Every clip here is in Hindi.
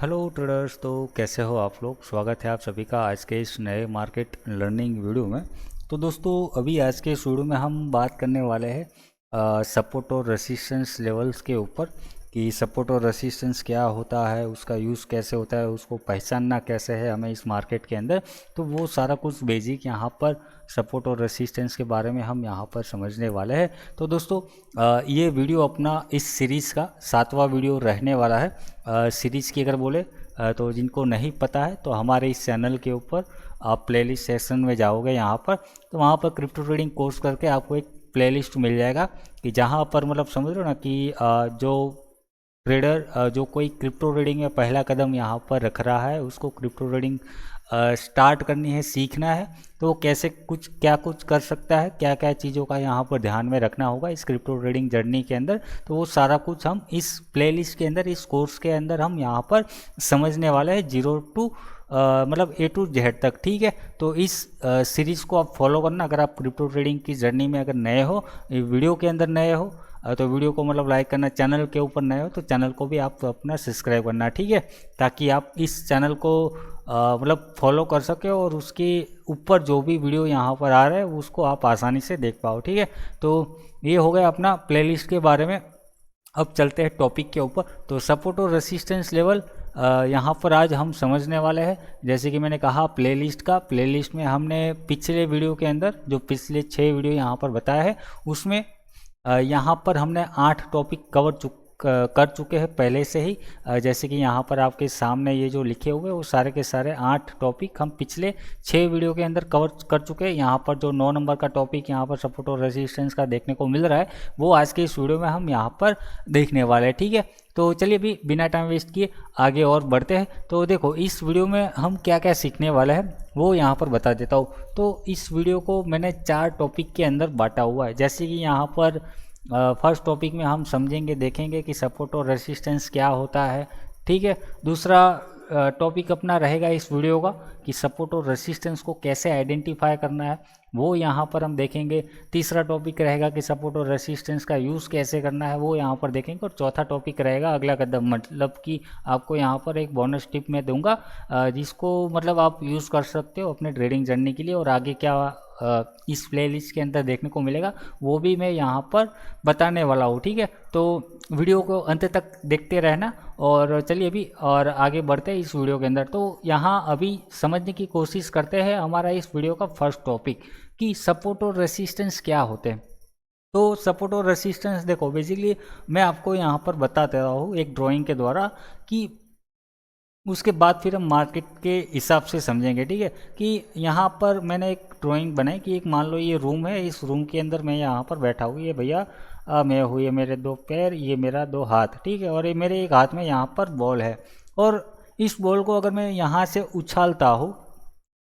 Hello traders. तो कैसे हो आप लोग। स्वागत है आप सभी का आज के इस नए मार्केट लर्निंग वीडियो में। तो दोस्तों अभी आज के इस वीडियो में हम बात करने वाले हैं सपोर्ट और रेसिस्टेंस लेवल्स के ऊपर कि सपोर्ट और रेसिस्टेंस क्या होता है, उसका यूज़ कैसे होता है, उसको पहचानना कैसे है हमें इस मार्केट के अंदर। तो वो सारा कुछ बेसिक यहाँ पर सपोर्ट और रेसिस्टेंस के बारे में हम यहाँ पर समझने वाले हैं। तो दोस्तों ये वीडियो अपना इस सीरीज़ का 7वां वीडियो रहने वाला है। सीरीज़ की अगर बोले तो जिनको नहीं पता है तो हमारे इस चैनल के ऊपर आप प्लेलिस्ट सेक्शन में जाओगे यहाँ पर, तो वहाँ पर क्रिप्टो ट्रेडिंग कोर्स करके आपको एक प्लेलिस्ट मिल जाएगा कि जहाँ पर मतलब समझ लो ना कि जो ट्रेडर जो कोई क्रिप्टो ट्रेडिंग में पहला कदम यहाँ पर रख रहा है, उसको क्रिप्टो ट्रेडिंग स्टार्ट करनी है, सीखना है, तो वो कैसे कुछ कर सकता है, क्या क्या चीज़ों का यहाँ पर ध्यान में रखना होगा इस क्रिप्टो ट्रेडिंग जर्नी के अंदर। तो वो सारा कुछ हम इस प्लेलिस्ट के अंदर, इस कोर्स के अंदर हम यहाँ पर समझने वाले हैं, जीरो टू मतलब A to Z तक। ठीक है, तो इस सीरीज़ को आप फॉलो करना। अगर आप क्रिप्टो ट्रेडिंग की जर्नी में अगर नए हो, वीडियो के अंदर नए हो, तो वीडियो को मतलब लाइक करना, चैनल के ऊपर नए हो तो चैनल को भी आप अपना सब्सक्राइब करना। ठीक है, ताकि आप इस चैनल को मतलब फॉलो कर सके और उसके ऊपर जो भी वीडियो यहाँ पर आ रहा है उसको आप आसानी से देख पाओ। ठीक है, तो ये हो गया अपना प्लेलिस्ट के बारे में। अब चलते हैं टॉपिक के ऊपर। तो सपोर्ट और रेसिस्टेंस लेवल यहाँ पर आज हम समझने वाले हैं। जैसे कि मैंने कहा प्लेलिस्ट में हमने पिछले वीडियो के अंदर जो पिछले 6 वीडियो यहाँ पर बताया है, उसमें यहाँ पर हमने 8 टॉपिक कर चुके हैं पहले से ही। जैसे कि यहाँ पर आपके सामने ये जो लिखे हुए वो सारे के सारे 8 टॉपिक हम पिछले 6 वीडियो के अंदर कवर कर चुके हैं। यहाँ पर जो 9 नंबर का टॉपिक यहाँ पर सपोर्ट और रेजिस्टेंस का देखने को मिल रहा है, वो आज के इस वीडियो में हम यहाँ पर देखने वाले हैं। ठीक है, तो चलिए अभी बिना टाइम वेस्ट किए आगे और बढ़ते हैं। तो देखो इस वीडियो में हम क्या क्या सीखने वाले हैं वो यहाँ पर बता देता हूँ। तो इस वीडियो को मैंने 4 टॉपिक के अंदर बांटा हुआ है। जैसे कि यहाँ पर फर्स्ट टॉपिक में हम समझेंगे, देखेंगे कि सपोर्ट और रेसिस्टेंस क्या होता है। ठीक है, दूसरा टॉपिक अपना रहेगा इस वीडियो का कि सपोर्ट और रेसिस्टेंस को कैसे आइडेंटिफाई करना है, वो यहाँ पर हम देखेंगे। तीसरा टॉपिक रहेगा कि सपोर्ट और रेसिस्टेंस का यूज़ कैसे करना है, वो यहाँ पर देखेंगे। और चौथा टॉपिक रहेगा अगला कदम, मतलब कि आपको यहाँ पर एक बोनस टिप मैं दूंगा जिसको मतलब आप यूज़ कर सकते हो अपने ट्रेडिंग जर्नी के लिए। और आगे क्या इस प्लेलिस्ट के अंदर देखने को मिलेगा वो भी मैं यहाँ पर बताने वाला हूँ। ठीक है, तो वीडियो को अंत तक देखते रहना। और चलिए अभी और आगे बढ़ते हैं इस वीडियो के अंदर। तो यहाँ अभी समझने की कोशिश करते हैं हमारा इस वीडियो का फर्स्ट टॉपिक कि सपोर्ट और रेसिस्टेंस क्या होते हैं। तो सपोर्ट और रेसिस्टेंस देखो बेसिकली मैं आपको यहाँ पर बता दे रहा हूँ एक ड्राइंग के द्वारा, कि उसके बाद फिर हम मार्केट के हिसाब से समझेंगे। ठीक है, कि यहाँ पर मैंने एक ड्राइंग बनाई कि एक मान लो ये रूम है, इस रूम के अंदर मैं यहाँ पर बैठा हूँ, ये भैया मैं हूँ, ये मेरे 2 पैर, ये मेरा 2 हाथ। ठीक है, और ये मेरे एक हाथ में यहाँ पर बॉल है। और इस बॉल को अगर मैं यहाँ से उछालता हूँ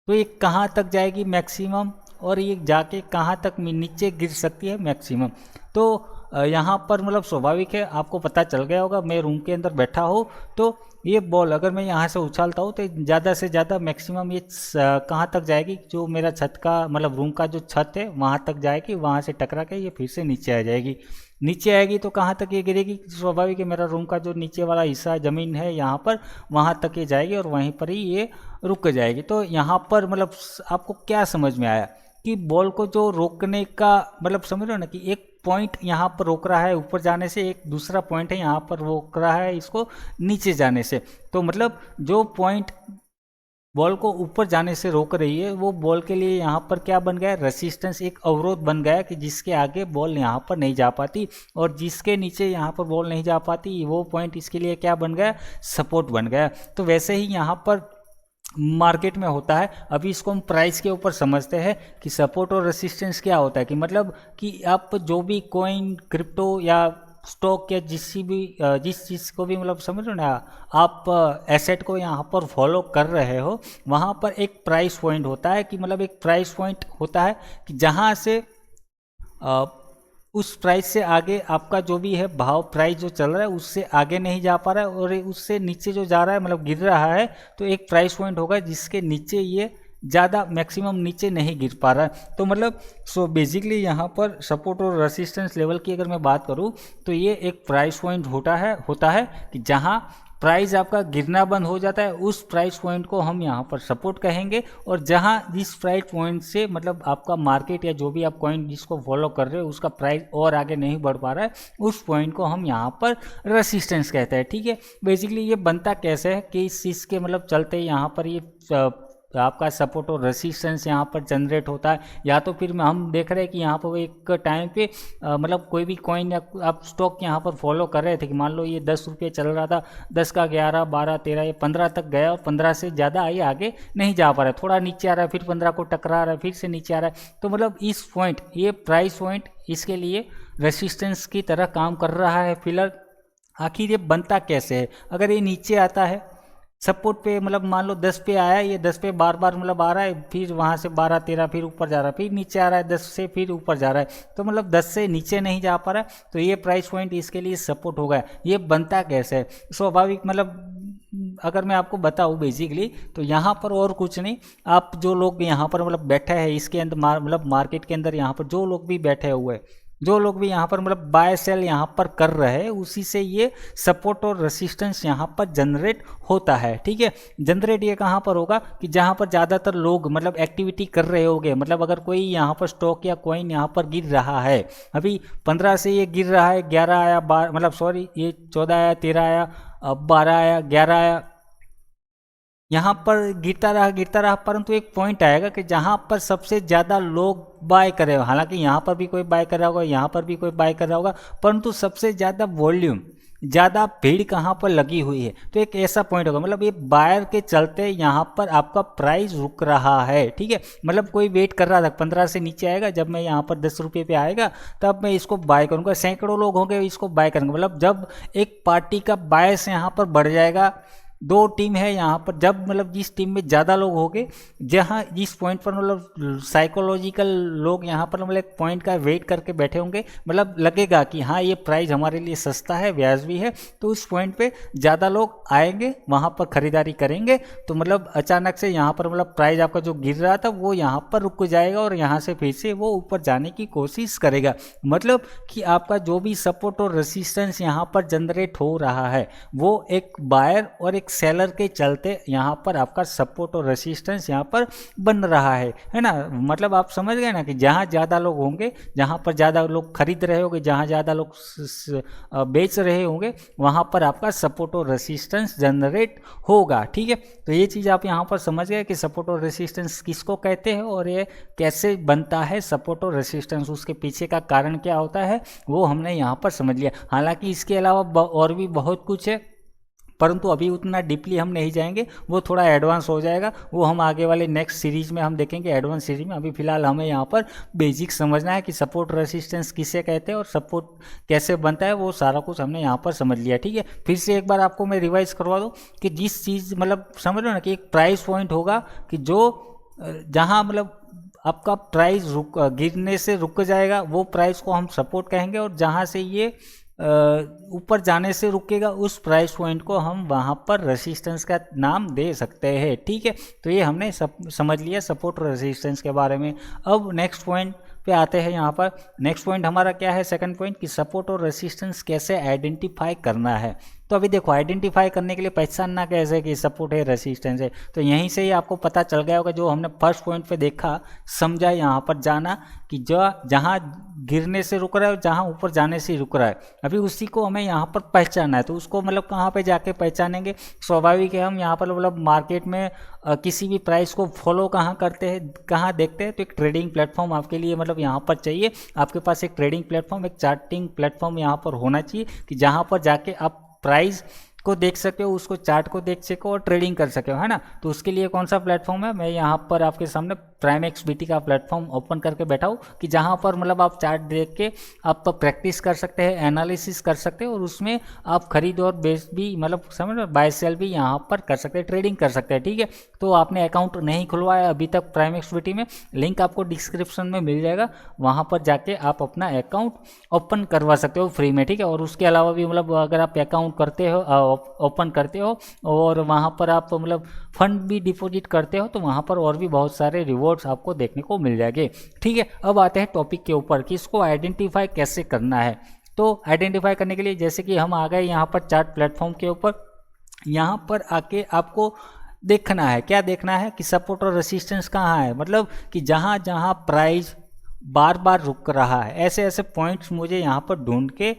तो ये कहाँ तक जाएगी मैक्सिमम, और ये जाके कहाँ तक नीचे गिर सकती है मैक्सिमम। तो यहाँ पर मतलब स्वाभाविक है, आपको पता चल गया होगा, मैं रूम के अंदर बैठा हूँ तो ये बॉल अगर मैं यहाँ से उछालता हूँ तो ज़्यादा से ज़्यादा मैक्सिमम ये कहाँ तक जाएगी, जो मेरा छत का मतलब रूम का जो छत है वहाँ तक जाएगी, वहाँ से टकरा के ये फिर से नीचे आ जाएगी। नीचे आएगी तो कहाँ तक ये गिरेगी, स्वाभाविक है मेरा रूम का जो नीचे वाला हिस्सा ज़मीन है यहाँ पर, वहाँ तक ये जाएगी और वहीं पर ही ये रुक जाएगी। तो यहाँ पर मतलब आपको क्या समझ में आया कि बॉल को जो रोकने का मतलब समझ रहे हो ना कि एक पॉइंट यहाँ पर रोक रहा है ऊपर जाने से, एक दूसरा पॉइंट है यहाँ पर रोक रहा है इसको नीचे जाने से। तो मतलब जो पॉइंट बॉल को ऊपर जाने से रोक रही है वो बॉल के लिए यहाँ पर क्या बन गया, रेसिस्टेंस, एक अवरोध बन गया कि जिसके आगे बॉल यहाँ पर नहीं जा पाती, और जिसके नीचे यहाँ पर बॉल नहीं जा पाती वो पॉइंट इसके लिए क्या बन गया, सपोर्ट बन गया। तो वैसे ही यहाँ पर मार्केट में होता है। अभी इसको हम प्राइस के ऊपर समझते हैं कि सपोर्ट और रेसिस्टेंस क्या होता है, कि मतलब कि आप जो भी कॉइन, क्रिप्टो या स्टॉक या जिस चीज़ को भी मतलब समझ लो ना, आप एसेट को यहाँ पर फॉलो कर रहे हो, वहाँ पर एक प्राइस पॉइंट होता है कि मतलब एक प्राइस पॉइंट होता है कि जहाँ से उस प्राइस से आगे आपका जो भी है भाव, प्राइस जो चल रहा है उससे आगे नहीं जा पा रहा है, और उससे नीचे जो जा रहा है मतलब गिर रहा है, तो एक प्राइस पॉइंट होगा जिसके नीचे ये ज़्यादा मैक्सिमम नीचे नहीं गिर पा रहा है। तो मतलब बेसिकली यहाँ पर सपोर्ट और रेसिस्टेंस लेवल की अगर मैं बात करूँ तो ये एक प्राइस पॉइंट होता है कि जहाँ प्राइस आपका गिरना बंद हो जाता है, उस प्राइस पॉइंट को हम यहाँ पर सपोर्ट कहेंगे। और जहाँ जिस प्राइस पॉइंट से मतलब आपका मार्केट या जो भी आप कॉइन जिसको फॉलो कर रहे हो उसका प्राइस और आगे नहीं बढ़ पा रहा है, उस पॉइंट को हम यहाँ पर रेसिस्टेंस कहते हैं। ठीक है, बेसिकली ये बनता कैसे है कि इस चीज़ के मतलब चलते यहाँ पर ये आपका सपोर्ट और रेसिस्टेंस यहाँ पर जनरेट होता है। या तो फिर हम देख रहे हैं कि यहाँ पर एक टाइम पे मतलब कोई भी कॉइन या आप स्टॉक यहाँ पर फॉलो कर रहे थे कि मान लो ये 10 रुपये चल रहा था, 10 का 11, 12, 13 या 15 तक गया और 15 से ज़्यादा ये आगे नहीं जा पा रहा है, थोड़ा नीचे आ रहा है, फिर 15 को टकरा रहा है, फिर से नीचे आ रहा है। तो मतलब इस पॉइंट, ये प्राइस पॉइंट इसके लिए रेसिस्टेंस की तरह काम कर रहा है फिलहाल। आखिर ये बनता कैसे है? अगर ये नीचे आता है सपोर्ट पे, मतलब मान लो 10 पे आया, ये 10 पे बार बार मतलब आ रहा है, फिर वहाँ से 12, 13 फिर ऊपर जा रहा है, फिर नीचे आ रहा है 10 से, फिर ऊपर जा रहा है, तो मतलब 10 से नीचे नहीं जा पा रहा है, तो ये प्राइस पॉइंट इसके लिए सपोर्ट होगा। ये बनता कैसे है? स्वाभाविक मतलब अगर मैं आपको बताऊँ बेसिकली, तो यहाँ पर और कुछ नहीं, आप जो लोग यहाँ पर मतलब बैठे हैं इसके अंदर मतलब मार्केट के अंदर, यहाँ पर जो लोग भी बैठे हुए हैं, जो लोग भी यहाँ पर मतलब बाय सेल यहाँ पर कर रहे हैं, उसी से ये सपोर्ट और रेसिस्टेंस यहाँ पर जनरेट होता है। ठीक है, जनरेट ये कहाँ पर होगा कि जहाँ पर ज़्यादातर लोग मतलब एक्टिविटी कर रहे होंगे। मतलब अगर कोई यहाँ पर स्टॉक या कॉइन यहाँ पर गिर रहा है, अभी 15 से ये गिर रहा है, 11 आया, 12 मतलब सॉरी ये 14 आया, 13 आया, 12 आया, 11 आया, यहाँ पर गिरता रहा, परंतु एक पॉइंट आएगा कि जहाँ पर सबसे ज़्यादा लोग बाय करे, हालांकि यहाँ पर भी कोई बाय कर रहा होगा, यहाँ पर भी कोई बाय कर रहा होगा, परंतु सबसे ज़्यादा वॉल्यूम, ज़्यादा भीड़ कहाँ पर लगी हुई है, तो एक ऐसा पॉइंट होगा। मतलब ये बायर के चलते यहाँ पर आपका प्राइस रुक रहा है। ठीक है, मतलब कोई वेट कर रहा था 15 से नीचे आएगा, जब मैं यहाँ पर 10 रुपये पे आएगा तब मैं इसको बाय करूँगा, सैकड़ों लोग होंगे इसको बाय करेंगे। मतलब जब एक पार्टी का बायस यहाँ पर बढ़ जाएगा, दो टीम है यहाँ पर, जब मतलब जिस टीम में ज़्यादा लोग होंगे, जहाँ जिस पॉइंट पर मतलब साइकोलॉजिकल लोग यहाँ पर मतलब एक पॉइंट का वेट करके बैठे होंगे, मतलब लगेगा कि हाँ ये प्राइस हमारे लिए सस्ता है, वाजिबी है, तो उस पॉइंट पे ज़्यादा लोग आएंगे, वहाँ पर ख़रीदारी करेंगे, तो मतलब अचानक से यहाँ पर मतलब प्राइस आपका जो गिर रहा था वो यहाँ पर रुक जाएगा और यहाँ से फिर से वो ऊपर जाने की कोशिश करेगा। मतलब कि आपका जो भी सपोर्ट और रेसिस्टेंस यहाँ पर जनरेट हो रहा है, वो एक बायर और एक सेलर के चलते यहाँ पर आपका सपोर्ट और रेसिस्टेंस यहाँ पर बन रहा है ना। मतलब आप समझ गए ना कि जहाँ ज़्यादा लोग होंगे, जहाँ पर ज़्यादा लोग खरीद रहे होंगे, जहाँ ज़्यादा लोग बेच रहे होंगे, वहाँ पर आपका सपोर्ट और रेसिस्टेंस जनरेट होगा। ठीक है, तो ये चीज़ आप यहाँ पर समझ गए कि सपोर्ट और रेसिस्टेंस किसको कहते हैं और ये कैसे बनता है सपोर्ट और रेसिस्टेंस, उसके पीछे का कारण क्या होता है वो हमने यहाँ पर समझ लिया। हालांकि इसके अलावा और भी बहुत कुछ है, परंतु अभी उतना डीपली हम नहीं जाएंगे, वो थोड़ा एडवांस हो जाएगा, वो हम आगे वाले नेक्स्ट सीरीज में हम देखेंगे, एडवांस सीरीज में। अभी फिलहाल हमें यहाँ पर बेसिक समझना है कि सपोर्ट रेसिस्टेंस किसे कहते हैं और सपोर्ट कैसे बनता है, वो सारा कुछ हमने यहाँ पर समझ लिया। ठीक है, फिर से एक बार आपको मैं रिवाइज करवा दूँ कि जिस चीज़ मतलब समझ लो ना कि एक प्राइस पॉइंट होगा कि जो जहाँ मतलब आपका प्राइस गिरने से रुक जाएगा, वो प्राइस को हम सपोर्ट कहेंगे, और जहाँ से ये ऊपर जाने से रुकेगा उस प्राइस पॉइंट को हम वहाँ पर रेसिस्टेंस का नाम दे सकते हैं। ठीक है, तो ये हमने समझ लिया सपोर्ट और रेसिस्टेंस के बारे में। अब नेक्स्ट पॉइंट पे आते हैं। यहाँ पर नेक्स्ट पॉइंट हमारा क्या है, सेकंड पॉइंट, कि सपोर्ट और रेसिस्टेंस कैसे आइडेंटिफाई करना है। तो अभी देखो, आइडेंटिफाई करने के लिए पहचानना कैसे कि सपोर्ट है रेसिस्टेंस है, तो यहीं से ही आपको पता चल गया होगा, जो हमने फर्स्ट पॉइंट पे देखा समझा, यहाँ पर जाना कि जो जहाँ गिरने से रुक रहा है, जहाँ ऊपर जाने से रुक रहा है, अभी उसी को हमें यहाँ पर पहचानना है। तो उसको मतलब कहाँ पे जाके पहचानेंगे? स्वाभाविक है, हम यहाँ पर मतलब मार्केट में किसी भी प्राइस को फॉलो कहाँ करते हैं, कहाँ देखते हैं, तो एक ट्रेडिंग प्लेटफॉर्म आपके लिए मतलब यहाँ पर चाहिए। आपके पास एक ट्रेडिंग प्लेटफॉर्म, एक चार्टिंग प्लेटफॉर्म यहाँ पर होना चाहिए कि जहाँ पर जाके आप प्राइस को देख सके हो, उसको चार्ट को देख सको और ट्रेडिंग कर सके हो, है ना। तो उसके लिए कौन सा प्लेटफॉर्म है, मैं यहाँ पर आपके सामने प्राइम XBT का प्लेटफॉर्म ओपन करके बैठा हूँ कि जहाँ पर मतलब आप चार्ट देख के आप प्रैक्टिस कर सकते हैं, एनालिसिस कर सकते हैं, और उसमें आप खरीद और बेच भी मतलब समझ लो बाय सेल भी यहाँ पर कर सकते हैं, ट्रेडिंग कर सकते हैं। ठीक है, तो आपने अकाउंट नहीं खुलवाया अभी तक प्राइम XBT में, लिंक आपको डिस्क्रिप्शन में मिल जाएगा, वहाँ पर जाके आप अपना अकाउंट ओपन करवा सकते हो फ्री में। ठीक है, और उसके अलावा भी मतलब अगर आप अकाउंट करते हो, ओपन करते हो और वहाँ पर आप मतलब फंड भी डिपॉजिट करते हो, तो वहाँ पर और भी बहुत सारे रिवॉर्ड्स आपको देखने को मिल जाएंगे। ठीक है, अब आते हैं टॉपिक के ऊपर कि इसको आइडेंटिफाई कैसे करना है। तो आइडेंटिफाई करने के लिए जैसे कि हम आ गए यहाँ पर चार्ट प्लेटफॉर्म के ऊपर, यहाँ पर आके आपको देखना है, क्या देखना है कि सपोर्ट और रेसिस्टेंस कहाँ है, मतलब कि जहाँ जहाँ प्राइस बार बार रुक रहा है, ऐसे ऐसे पॉइंट्स मुझे यहाँ पर ढूंढ के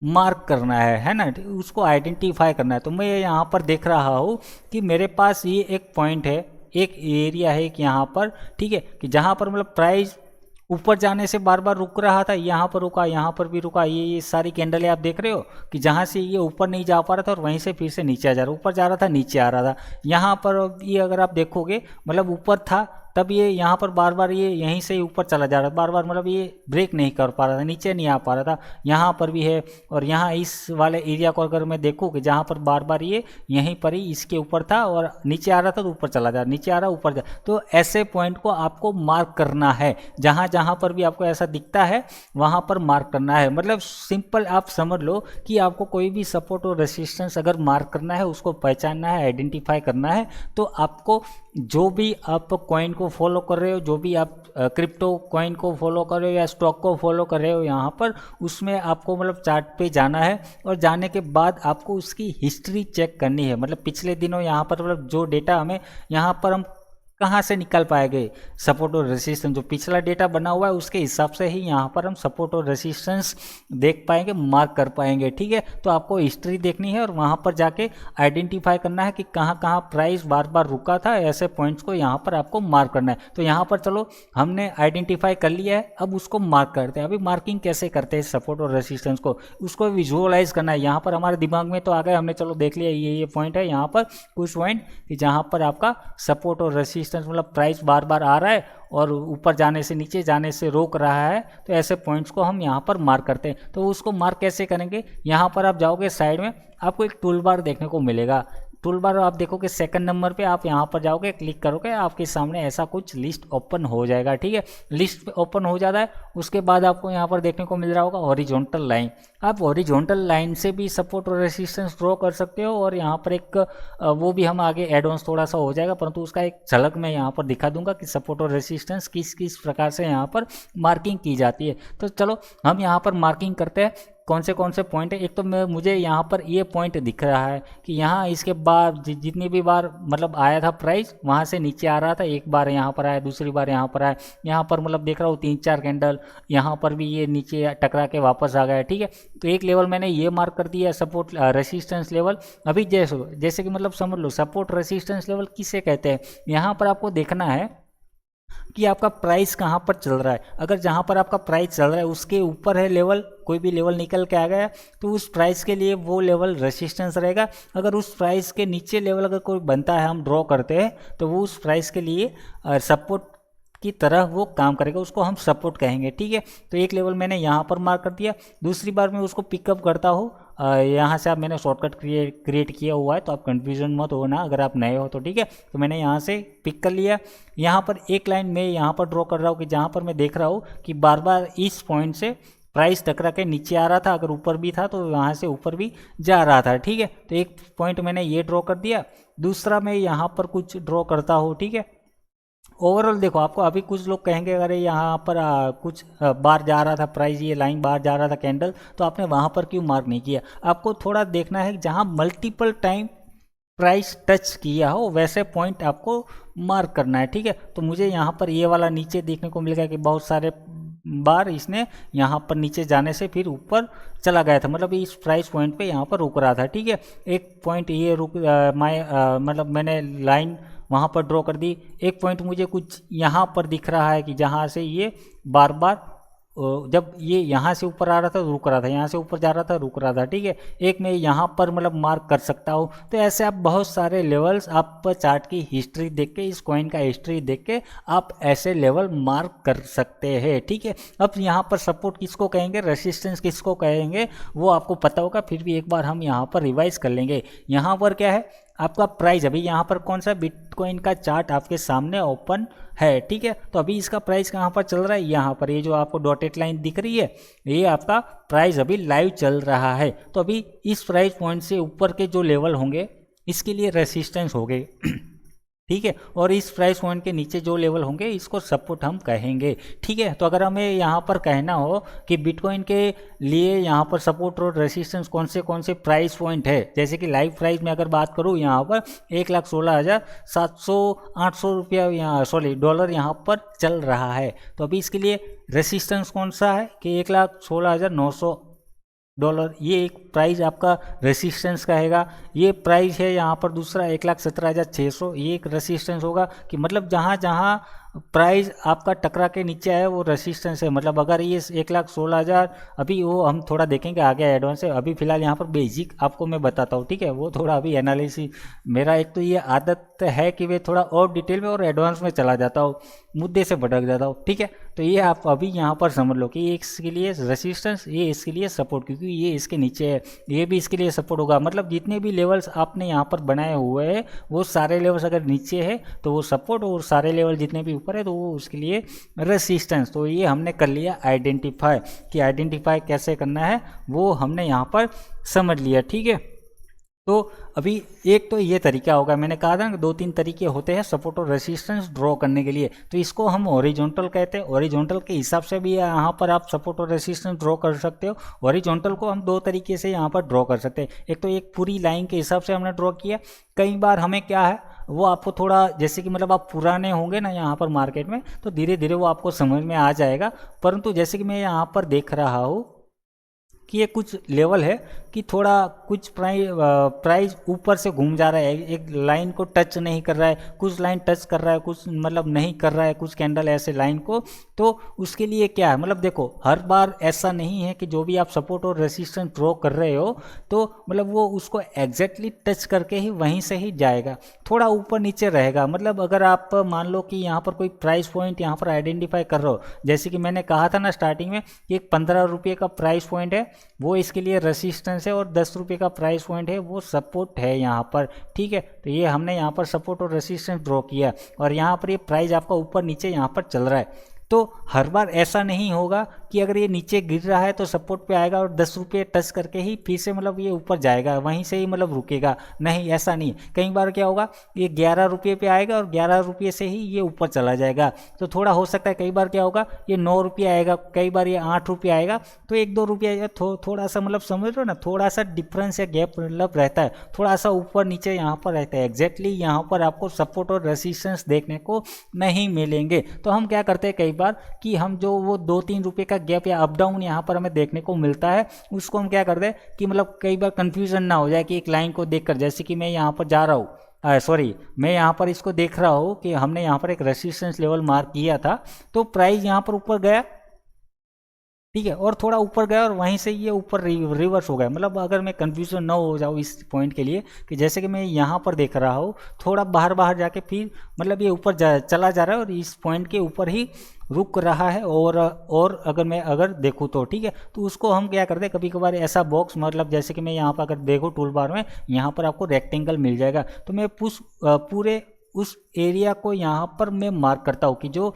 मार्क करना है ना, उसको आइडेंटिफाई करना है। तो मैं यहाँ पर देख रहा हूँ कि मेरे पास ये एक पॉइंट है, एक एरिया है कि यहाँ पर, ठीक है, कि जहाँ पर मतलब प्राइस ऊपर जाने से बार बार रुक रहा था, यहाँ पर रुका, यहाँ पर भी रुका, ये सारी कैंडल आप देख रहे हो कि जहाँ से ये ऊपर नहीं जा पा रहा था और वहीं से फिर से नीचे आ जा रहा, ऊपर जा रहा था नीचे आ रहा था। यहाँ पर ये अगर आप देखोगे मतलब ऊपर था तब ये यहाँ पर बार बार ये यहीं से ऊपर चला जा रहा था, बार बार मतलब ये ब्रेक नहीं कर पा रहा था, नीचे नहीं आ पा रहा था। यहाँ पर भी है, और यहाँ इस वाले एरिया को अगर मैं देखूँ कि जहाँ पर बार बार ये यहीं पर ही इसके ऊपर था और नीचे आ रहा था तो ऊपर चला जा रहा, नीचे आ रहा ऊपर जा, तो ऐसे पॉइंट को आपको मार्क करना है। जहाँ जहाँ पर भी आपको ऐसा दिखता है वहाँ पर मार्क करना है। मतलब सिंपल आप समझ लो कि आपको कोई भी सपोर्ट और रेसिस्टेंस अगर मार्क करना है, उसको पहचानना है, आइडेंटिफाई करना है, तो आपको जो भी आप कॉइन को फॉलो कर रहे हो, जो भी आप क्रिप्टो कॉइन को फॉलो कर रहे हो या स्टॉक को फॉलो कर रहे हो, यहाँ पर उसमें आपको मतलब चार्ट पे जाना है और जाने के बाद आपको उसकी हिस्ट्री चेक करनी है। मतलब पिछले दिनों यहाँ पर मतलब जो डेटा हमें यहाँ पर हम कहाँ से निकाल पाएंगे, सपोर्ट और रेसिस्टेंस जो पिछला डेटा बना हुआ है उसके हिसाब से ही यहाँ पर हम सपोर्ट और रेसिस्टेंस देख पाएंगे, मार्क कर पाएंगे, ठीक है। तो आपको हिस्ट्री देखनी है और वहाँ पर जाके आइडेंटिफाई करना है कि कहाँ कहाँ प्राइस बार बार रुका था, ऐसे पॉइंट्स को यहाँ पर आपको मार्क करना है। तो यहाँ पर चलो हमने आइडेंटिफाई कर लिया है, अब उसको मार्क करते हैं। अभी मार्किंग कैसे करते हैं सपोर्ट और रेसिस्टेंस को, उसको विजुअलाइज करना है। यहाँ पर हमारे दिमाग में तो आ गए, हमने चलो देख लिया ये पॉइंट है, यहाँ पर कुछ पॉइंट कि जहाँ पर आपका सपोर्ट और रेसिस्टेंस मतलब प्राइस बार बार आ रहा है और ऊपर जाने से नीचे जाने से रोक रहा है, तो ऐसे पॉइंट्स को हम यहाँ पर मार्क करते हैं। तो उसको मार्क कैसे करेंगे, यहाँ पर आप जाओगे साइड में आपको एक टूल बार देखने को मिलेगा। टूल बार आप देखोगे सेकंड नंबर पे, आप यहाँ पर जाओगे, क्लिक करोगे, आपके सामने ऐसा कुछ लिस्ट ओपन हो जाएगा, ठीक है। लिस्ट ओपन हो जाता है, उसके बाद आपको यहाँ पर देखने को मिल रहा होगा हॉरिजॉन्टल लाइन। आप हॉरिजॉन्टल लाइन से भी सपोर्ट और रेसिस्टेंस ड्रॉ कर सकते हो, और यहाँ पर एक वो भी हम आगे एड ऑन्स थोड़ा सा हो जाएगा, परंतु उसका एक झलक मैं यहाँ पर दिखा दूंगा कि सपोर्ट और रेसिस्टेंस किस किस प्रकार से यहाँ पर मार्किंग की जाती है। तो चलो हम यहाँ पर मार्किंग करते हैं कौन से पॉइंट है। एक तो मुझे यहाँ पर ये पॉइंट दिख रहा है कि यहाँ इसके बाद जितनी भी बार मतलब आया था प्राइस वहाँ से नीचे आ रहा था, एक बार यहाँ पर आया, दूसरी बार यहाँ पर आया, यहाँ पर मतलब देख रहा हूँ 3-4 कैंडल, यहाँ पर भी ये नीचे टकरा के वापस आ गया, ठीक है। तो एक लेवल मैंने ये मार्क कर दिया सपोर्ट रेसिस्टेंस लेवल। अभी जैसे कि मतलब समझ लो सपोर्ट रेसिस्टेंस लेवल किसे कहते हैं, यहाँ पर आपको देखना है कि आपका प्राइस कहाँ पर चल रहा है। अगर जहाँ पर आपका प्राइस चल रहा है उसके ऊपर है लेवल, कोई भी लेवल निकल के आ गया तो उस प्राइस के लिए वो लेवल रेसिस्टेंस रहेगा। अगर उस प्राइस के नीचे लेवल अगर कोई बनता है, हम ड्रॉ करते हैं, तो वो उस प्राइस के लिए सपोर्ट की तरह वो काम करेगा, उसको हम सपोर्ट कहेंगे, ठीक है। तो एक लेवल मैंने यहाँ पर मार्क कर दिया। दूसरी बार मैं उसको पिकअप करता हूँ, यहाँ से आप मैंने शॉर्टकट क्रिएट किया हुआ है, तो आप कंफ्यूजन मत होना अगर आप नए हो तो, ठीक है। तो मैंने यहाँ से पिक कर लिया। यहाँ पर एक लाइन मैं यहाँ पर ड्रॉ कर रहा हूँ कि जहाँ पर मैं देख रहा हूँ कि बार बार इस पॉइंट से प्राइस टकरा के नीचे आ रहा था, अगर ऊपर भी था तो यहाँ से ऊपर भी जा रहा था, ठीक है। तो एक पॉइंट मैंने ये ड्रॉ कर दिया। दूसरा मैं यहाँ पर कुछ ड्रॉ करता हूँ, ठीक है। ओवरऑल देखो, आपको अभी कुछ लोग कहेंगे अरे यहाँ पर कुछ बार जा रहा था प्राइस, ये लाइन बार जा रहा था कैंडल, तो आपने वहाँ पर क्यों मार्क नहीं किया। आपको थोड़ा देखना है जहाँ मल्टीपल टाइम प्राइस टच किया हो वैसे पॉइंट आपको मार्क करना है, ठीक है। तो मुझे यहाँ पर ये वाला नीचे देखने को मिलेगा कि बहुत सारे बार इसने यहाँ पर नीचे जाने से फिर ऊपर चला गया था, मतलब इस प्राइस पॉइंट पे यहाँ पर रुक रहा था, ठीक है। एक पॉइंट ये मतलब मैंने लाइन वहाँ पर ड्रॉ कर दी। एक पॉइंट मुझे कुछ यहाँ पर दिख रहा है कि जहाँ से ये बार बार जब ये यहाँ से ऊपर आ रहा था रुक रहा था, यहाँ से ऊपर जा रहा था रुक रहा था, ठीक है। एक मैं यहाँ पर मतलब मार्क कर सकता हूँ। तो ऐसे आप बहुत सारे लेवल्स आप चार्ट की हिस्ट्री देख के, इस कॉइन का हिस्ट्री देख के आप ऐसे लेवल मार्क कर सकते हैं, ठीक है। अब यहाँ पर सपोर्ट किसको कहेंगे, रेसिस्टेंस किसको कहेंगे, वो आपको पता होगा, फिर भी एक बार हम यहाँ पर रिवाइज कर लेंगे। यहाँ पर क्या है आपका प्राइस, अभी यहाँ पर कौन सा बिटकॉइन का चार्ट आपके सामने ओपन है, ठीक है। तो अभी इसका प्राइस कहाँ पर चल रहा है, यहाँ पर ये जो आपको डॉटेड लाइन दिख रही है ये आपका प्राइस अभी लाइव चल रहा है। तो अभी इस प्राइस पॉइंट से ऊपर के जो लेवल होंगे इसके लिए रेसिस्टेंस हो गए ठीक है। और इस प्राइस पॉइंट के नीचे जो लेवल होंगे इसको सपोर्ट हम कहेंगे। ठीक है, तो अगर हमें यहाँ पर कहना हो कि बिटकॉइन के लिए यहाँ पर सपोर्ट और रेसिस्टेंस कौन से प्राइस पॉइंट है, जैसे कि लाइव प्राइस में अगर बात करूँ यहाँ पर 1,16,700-800 रुपया यहाँ डॉलर यहाँ पर चल रहा है। तो अभी इसके लिए रेसिस्टेंस कौन सा है कि 1,16,900 डॉलर, ये एक प्राइस आपका रेसिस्टेंस का हैगा। ये प्राइस है यहाँ पर दूसरा 1,17,600, ये एक रेसिस्टेंस होगा कि मतलब जहाँ जहाँ प्राइस आपका टकरा के नीचे आया वो रेसिस्टेंस है। मतलब अगर ये 1,16,000, अभी वो हम थोड़ा देखेंगे आगे एडवांस है, अभी फिलहाल यहाँ पर बेसिक आपको मैं बताता हूँ। ठीक है, वो थोड़ा अभी एनालिसिस, मेरा एक तो ये आदत है कि वे थोड़ा और डिटेल में और एडवांस में चला जाता हूँ, मुद्दे से भटक जाता हूँ। ठीक है, तो ये आप अभी यहाँ पर समझ लो कि ये इसके लिए रेसिस्टेंस, ये इसके लिए सपोर्ट, क्योंकि ये इसके नीचे है, ये भी इसके लिए सपोर्ट होगा। मतलब जितने भी लेवल्स आपने यहाँ पर बनाए हुए हैं वो सारे लेवल्स अगर नीचे है तो वो सपोर्ट, और सारे लेवल जितने भी ऊपर है तो वो उसके लिए रेसिस्टेंस। तो ये हमने कर लिया आइडेंटिफाई, कि आइडेंटिफाई कैसे करना है वो हमने यहाँ पर समझ लिया। ठीक है, तो अभी एक तो ये तरीका होगा, मैंने कहा था ना 2-3 तरीके होते हैं सपोर्ट और रेसिस्टेंस ड्रॉ करने के लिए, तो इसको हम हॉरिजॉन्टल कहते हैं। हॉरिजॉन्टल के हिसाब से भी यहाँ पर आप सपोर्ट और रेसिस्टेंस ड्रॉ कर सकते हो। हॉरिजॉन्टल को हम 2 तरीके से यहाँ पर ड्रॉ कर सकते हैं, एक तो एक पूरी लाइन के हिसाब से हमने ड्रॉ किया। कई बार हमें क्या है वो आपको थोड़ा, जैसे कि मतलब आप पुराने होंगे ना यहाँ पर मार्केट में, तो धीरे धीरे वो आपको समझ में आ जाएगा। परंतु जैसे कि मैं यहाँ पर देख रहा हूँ कि ये कुछ लेवल है कि थोड़ा कुछ प्राइस ऊपर से घूम जा रहा है, एक लाइन को टच नहीं कर रहा है, कुछ लाइन टच कर रहा है, कुछ मतलब नहीं कर रहा है, कुछ कैंडल ऐसे लाइन को। तो उसके लिए क्या है, मतलब देखो हर बार ऐसा नहीं है कि जो भी आप सपोर्ट और रेसिस्टेंस ड्रॉ कर रहे हो तो मतलब वो उसको एग्जैक्टली टच करके ही वहीं से ही जाएगा, थोड़ा ऊपर नीचे रहेगा। मतलब अगर आप मान लो कि यहाँ पर कोई प्राइस पॉइंट यहाँ पर आइडेंटिफाई कर रहे हो, जैसे कि मैंने कहा था ना स्टार्टिंग में कि एक 15 रुपये का प्राइस पॉइंट है वो इसके लिए रेसिस्टेंस है, और 10 रुपये का प्राइस पॉइंट है वो सपोर्ट है यहाँ पर। ठीक है, तो ये हमने यहाँ पर सपोर्ट और रेसिस्टेंस ड्रॉ किया, और यहाँ पर ये प्राइस आपका ऊपर नीचे यहाँ पर चल रहा है। तो हर बार ऐसा नहीं होगा कि अगर ये नीचे गिर रहा है तो सपोर्ट पे आएगा और 10 रुपये टच करके ही फिर से मतलब ये ऊपर जाएगा, वहीं से ही मतलब रुकेगा, नहीं ऐसा नहीं। कई बार क्या होगा, ये 11 रुपये पे आएगा और 11 रुपये से ही ये ऊपर चला जाएगा। तो थोड़ा हो सकता है कई बार क्या होगा, ये 9 रुपये आएगा, कई बार ये 8 रुपये आएगा, तो 1-2 रुपये थोड़ा सा मतलब समझ लो ना, थोड़ा सा डिफरेंस या गैप मतलब रहता है, थोड़ा सा ऊपर नीचे यहाँ पर रहता है। एग्जैक्टली यहाँ पर आपको सपोर्ट और रेसिस्टेंस देखने को नहीं मिलेंगे। तो हम क्या करते हैं कई बार कि हम जो वो 2-3 रुपये का गैप या अप डाउन यहाँ पर हमें देखने को मिलता है, उसको हम क्या करते हैं कि मतलब कई बार कंफ्यूजन ना हो जाए कि एक लाइन को देखकर, जैसे कि मैं यहाँ पर जा रहा हूँ, मैं यहाँ पर इसको देख रहा हूँ कि हमने यहाँ पर एक रेसिस्टेंस लेवल मार्क किया था, तो प्राइस यहाँ पर ऊपर गया, ठीक है, और थोड़ा ऊपर गया और वहीं से ये ऊपर रिवर्स हो गया। मतलब अगर मैं कंफ्यूजन ना हो जाऊँ इस पॉइंट के लिए कि जैसे कि मैं यहाँ पर देख रहा हूँ, थोड़ा बाहर जाके फिर मतलब ये ऊपर चला जा रहा है और इस पॉइंट के ऊपर ही रुक रहा है, और अगर देखूँ तो ठीक है, तो उसको हम क्या करते हैं, कभी कभार ऐसा बॉक्स, मतलब जैसे कि मैं यहाँ पर अगर देखूँ टूल बार में, यहाँ पर आपको रेक्टेंगल मिल जाएगा, तो मैं पूरे उस एरिया को यहाँ पर मैं मार्क करता हूँ कि जो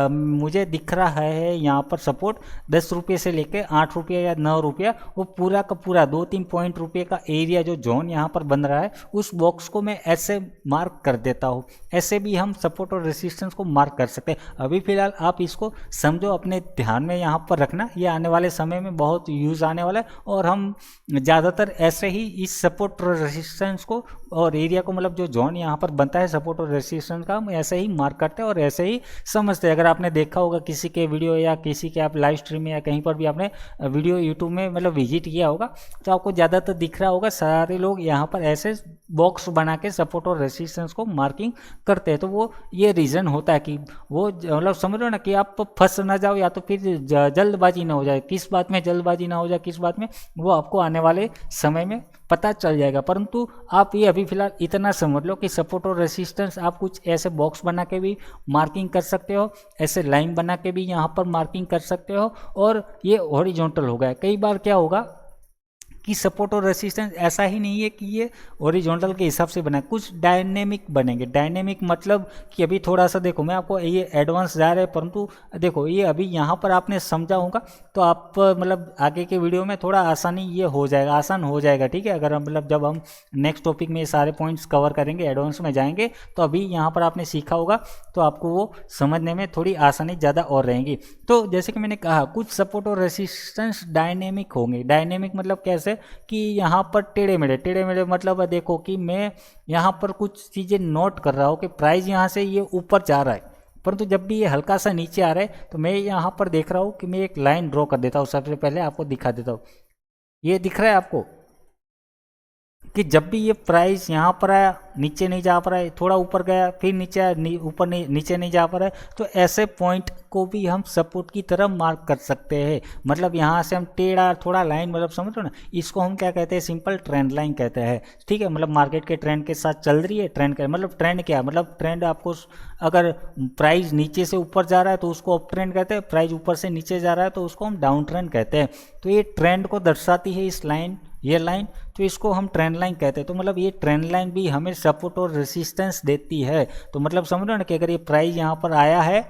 मुझे दिख रहा है यहाँ पर सपोर्ट 10 रुपये से लेके 8 रुपये या 9 रुपया, वो पूरा का पूरा 2-3 पॉइंट रुपये का एरिया जो जोन यहाँ पर बन रहा है, उस बॉक्स को मैं ऐसे मार्क कर देता हूँ। ऐसे भी हम सपोर्ट और रेसिस्टेंस को मार्क कर सकते हैं। अभी फिलहाल आप इसको समझो, अपने ध्यान में यहाँ पर रखना, ये आने वाले समय में बहुत यूज़ आने वाला है, और हम ज़्यादातर ऐसे ही इस सपोर्ट और रेसिस्टेंस को और एरिया को, मतलब जो जोन यहाँ पर बनता है सपोर्ट और रेसिस्टेंस का, हम ऐसे ही मार्क करते हैं और ऐसे ही समझते हैं। अगर आपने देखा होगा किसी के वीडियो या किसी के आप लाइव स्ट्रीम में या कहीं पर भी आपने वीडियो यूट्यूब में मतलब विजिट किया होगा, तो आपको ज़्यादातर दिख रहा होगा सारे लोग यहाँ पर ऐसे बॉक्स बना के सपोर्ट और रेसिस्टेंस को मार्किंग करते हैं। तो वो ये रीज़न होता है कि वो मतलब समझ लो ना कि आप फंस ना जाओ, या तो फिर जल्दबाजी ना हो जाए। किस बात में जल्दबाजी ना हो जाए, किस बात में, वो आपको आने वाले समय में पता चल जाएगा। परंतु आप ये अभी फिलहाल इतना समझ लो कि सपोर्ट और रेसिस्टेंस आप कुछ ऐसे बॉक्स बना के भी मार्किंग कर सकते हो, ऐसे लाइन बना के भी यहाँ पर मार्किंग कर सकते हो, और ये हॉरिजॉन्टल हो गया। कई बार क्या होगा कि सपोर्ट और रेसिस्टेंस ऐसा ही नहीं है कि ये हॉरिजॉन्टल के हिसाब से बना है, कुछ डायनेमिक बनेंगे। डायनेमिक मतलब कि अभी थोड़ा सा देखो, मैं आपको ये एडवांस जा रहे हैं, परंतु देखो ये अभी यहाँ पर आपने समझा होगा तो आप मतलब आगे के वीडियो में थोड़ा आसानी ये हो जाएगा, आसान हो जाएगा, ठीक है। अगर हम मतलब जब हम नेक्स्ट टॉपिक में ये सारे पॉइंट्स कवर करेंगे, एडवांस में जाएंगे, तो अभी यहाँ पर आपने सीखा होगा तो आपको वो समझने में थोड़ी आसानी ज़्यादा और रहेगी। तो जैसे कि मैंने कहा, कुछ सपोर्ट और रेसिस्टेंस डायनेमिक होंगे। डायनेमिक मतलब कैसे कि यहाँ पर टेढ़े मेढ़े मतलब देखो कि मैं यहाँ पर कुछ चीज़ें नोट कर रहा हूँ कि प्राइस यहाँ से ये ऊपर जा रहा है, परंतु जब भी ये हल्का सा नीचे आ रहा है तो मैं यहाँ पर देख रहा हूँ कि मैं एक लाइन ड्रॉ कर देता हूँ। सबसे पहले आपको दिखा देता हूँ, ये दिख रहा है आपको कि जब भी ये प्राइस यहाँ पर आया, नीचे नहीं जा पा रहा है, थोड़ा ऊपर गया, फिर नीचे आया, ऊपर नहीं, नीचे नहीं जा पा रहा है, तो ऐसे पॉइंट को भी हम सपोर्ट की तरह मार्क कर सकते हैं। मतलब यहाँ से हम टेढ़ा थोड़ा लाइन, मतलब समझ लो ना, इसको हम क्या कहते हैं, सिंपल ट्रेंड लाइन कहते हैं, ठीक है। मतलब मार्केट के ट्रेंड के साथ चल रही है, ट्रेंड का मतलब ट्रेंड क्या, मतलब ट्रेंड आपको अगर प्राइस नीचे से ऊपर जा रहा है तो उसको अप ट्रेंड कहते हैं, प्राइस ऊपर से नीचे जा रहा है तो उसको हम डाउन ट्रेंड कहते हैं। तो ये ट्रेंड को दर्शाती है इस लाइन, ये लाइन, तो इसको हम ट्रेंड लाइन कहते हैं। तो मतलब ये ट्रेंड लाइन भी हमें सपोर्ट और रेसिस्टेंस देती है। तो मतलब समझ लो ना कि अगर ये प्राइस यहाँ पर आया है,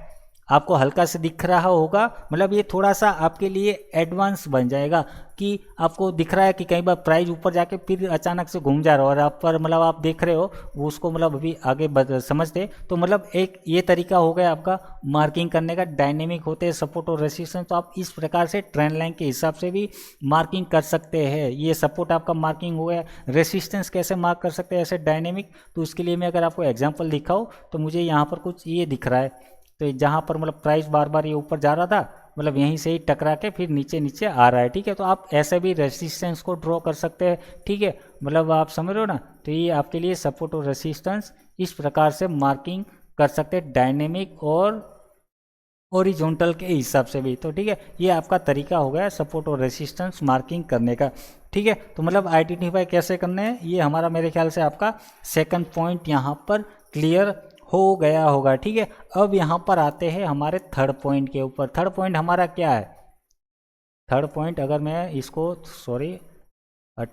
आपको हल्का से दिख रहा होगा, मतलब ये थोड़ा सा आपके लिए एडवांस बन जाएगा कि आपको दिख रहा है कि कई बार प्राइस ऊपर जाके फिर अचानक से घूम जा रहा हो और आप पर मतलब आप देख रहे हो वो, उसको मतलब अभी आगे समझते। तो मतलब एक ये तरीका हो गया आपका मार्किंग करने का। डायनेमिक होते हैं सपोर्ट और रेसिस्टेंस, तो आप इस प्रकार से ट्रेंड लाइन के हिसाब से भी मार्किंग कर सकते हैं। ये सपोर्ट आपका मार्किंग हो गया। रेसिस्टेंस कैसे मार्क कर सकते हैं ऐसे डायनेमिक, तो उसके लिए मैं अगर आपको एग्जाम्पल दिखाऊँ तो मुझे यहाँ पर कुछ ये दिख रहा है, तो जहाँ पर मतलब प्राइस बार बार ये ऊपर जा रहा था, मतलब यहीं से ही टकरा के फिर नीचे नीचे आ रहा है, ठीक है। तो आप ऐसे भी रेसिस्टेंस को ड्रॉ कर सकते हैं, ठीक है। मतलब आप समझ रहे हो ना, तो ये आपके लिए सपोर्ट और रेसिस्टेंस इस प्रकार से मार्किंग कर सकते हैं, डायनेमिक और हॉरिजॉन्टल के हिसाब से भी। तो ठीक है, ये आपका तरीका हो गया सपोर्ट और रेसिस्टेंस मार्किंग करने का, ठीक है। तो मतलब आइडेंटिफाई कैसे करने हैं, ये हमारा मेरे ख्याल से आपका सेकंड पॉइंट यहाँ पर क्लियर हो गया होगा, ठीक है। अब यहाँ पर आते हैं हमारे थर्ड पॉइंट के ऊपर। थर्ड पॉइंट हमारा क्या है, थर्ड पॉइंट अगर मैं इसको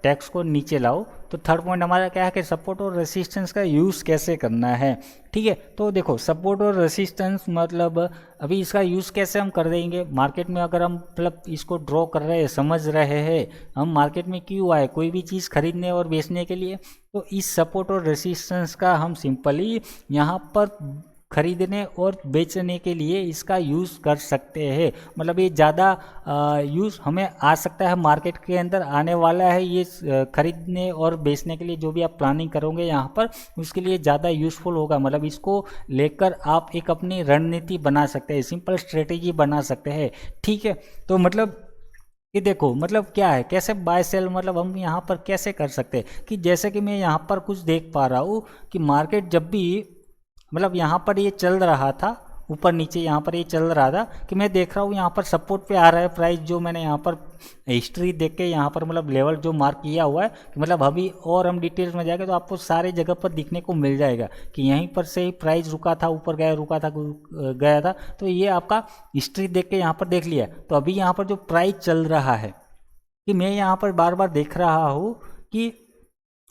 टेक्स्ट को नीचे लाओ तो थर्ड पॉइंट हमारा क्या है कि सपोर्ट और रेसिस्टेंस का यूज़ कैसे करना है, ठीक है। तो देखो सपोर्ट और रेसिस्टेंस मतलब अभी इसका यूज़ कैसे हम कर देंगे मार्केट में, अगर हम मतलब इसको ड्रॉ कर रहे हैं, समझ रहे हैं हम मार्केट में क्यों आए, कोई भी चीज़ खरीदने और बेचने के लिए, तो इस सपोर्ट और रेसिस्टेंस का हम सिंपली यहाँ पर खरीदने और बेचने के लिए इसका यूज़ कर सकते हैं। मतलब ये ज़्यादा यूज़ हमें आ सकता है, मार्केट के अंदर आने वाला है ये खरीदने और बेचने के लिए, जो भी आप प्लानिंग करोगे यहाँ पर उसके लिए ज़्यादा यूज़फुल होगा। मतलब इसको लेकर आप एक अपनी रणनीति बना सकते हैं, सिंपल स्ट्रेटेजी बना सकते हैं, ठीक है। तो मतलब ये देखो मतलब क्या है, कैसे बाय सेल मतलब हम यहाँ पर कैसे कर सकते हैं कि जैसे कि मैं यहाँ पर कुछ देख पा रहा हूँ कि मार्केट जब भी मतलब यहाँ पर ये चल रहा था ऊपर नीचे, यहाँ पर ये चल रहा था कि मैं देख रहा हूँ यहाँ पर सपोर्ट पे आ रहा है प्राइस, जो मैंने यहाँ पर हिस्ट्री देख के यहाँ पर मतलब लेवल जो मार्क किया हुआ है कि मतलब अभी और हम डिटेल्स में जाएंगे तो आपको सारे जगह पर दिखने को मिल जाएगा कि यहीं पर से ही प्राइस रुका था, ऊपर गया, रुका था, गया था। तो ये आपका हिस्ट्री देख के यहाँ पर देख लिया। तो अभी यहाँ पर जो प्राइस चल रहा है कि मैं यहाँ पर बार बार देख रहा हूँ कि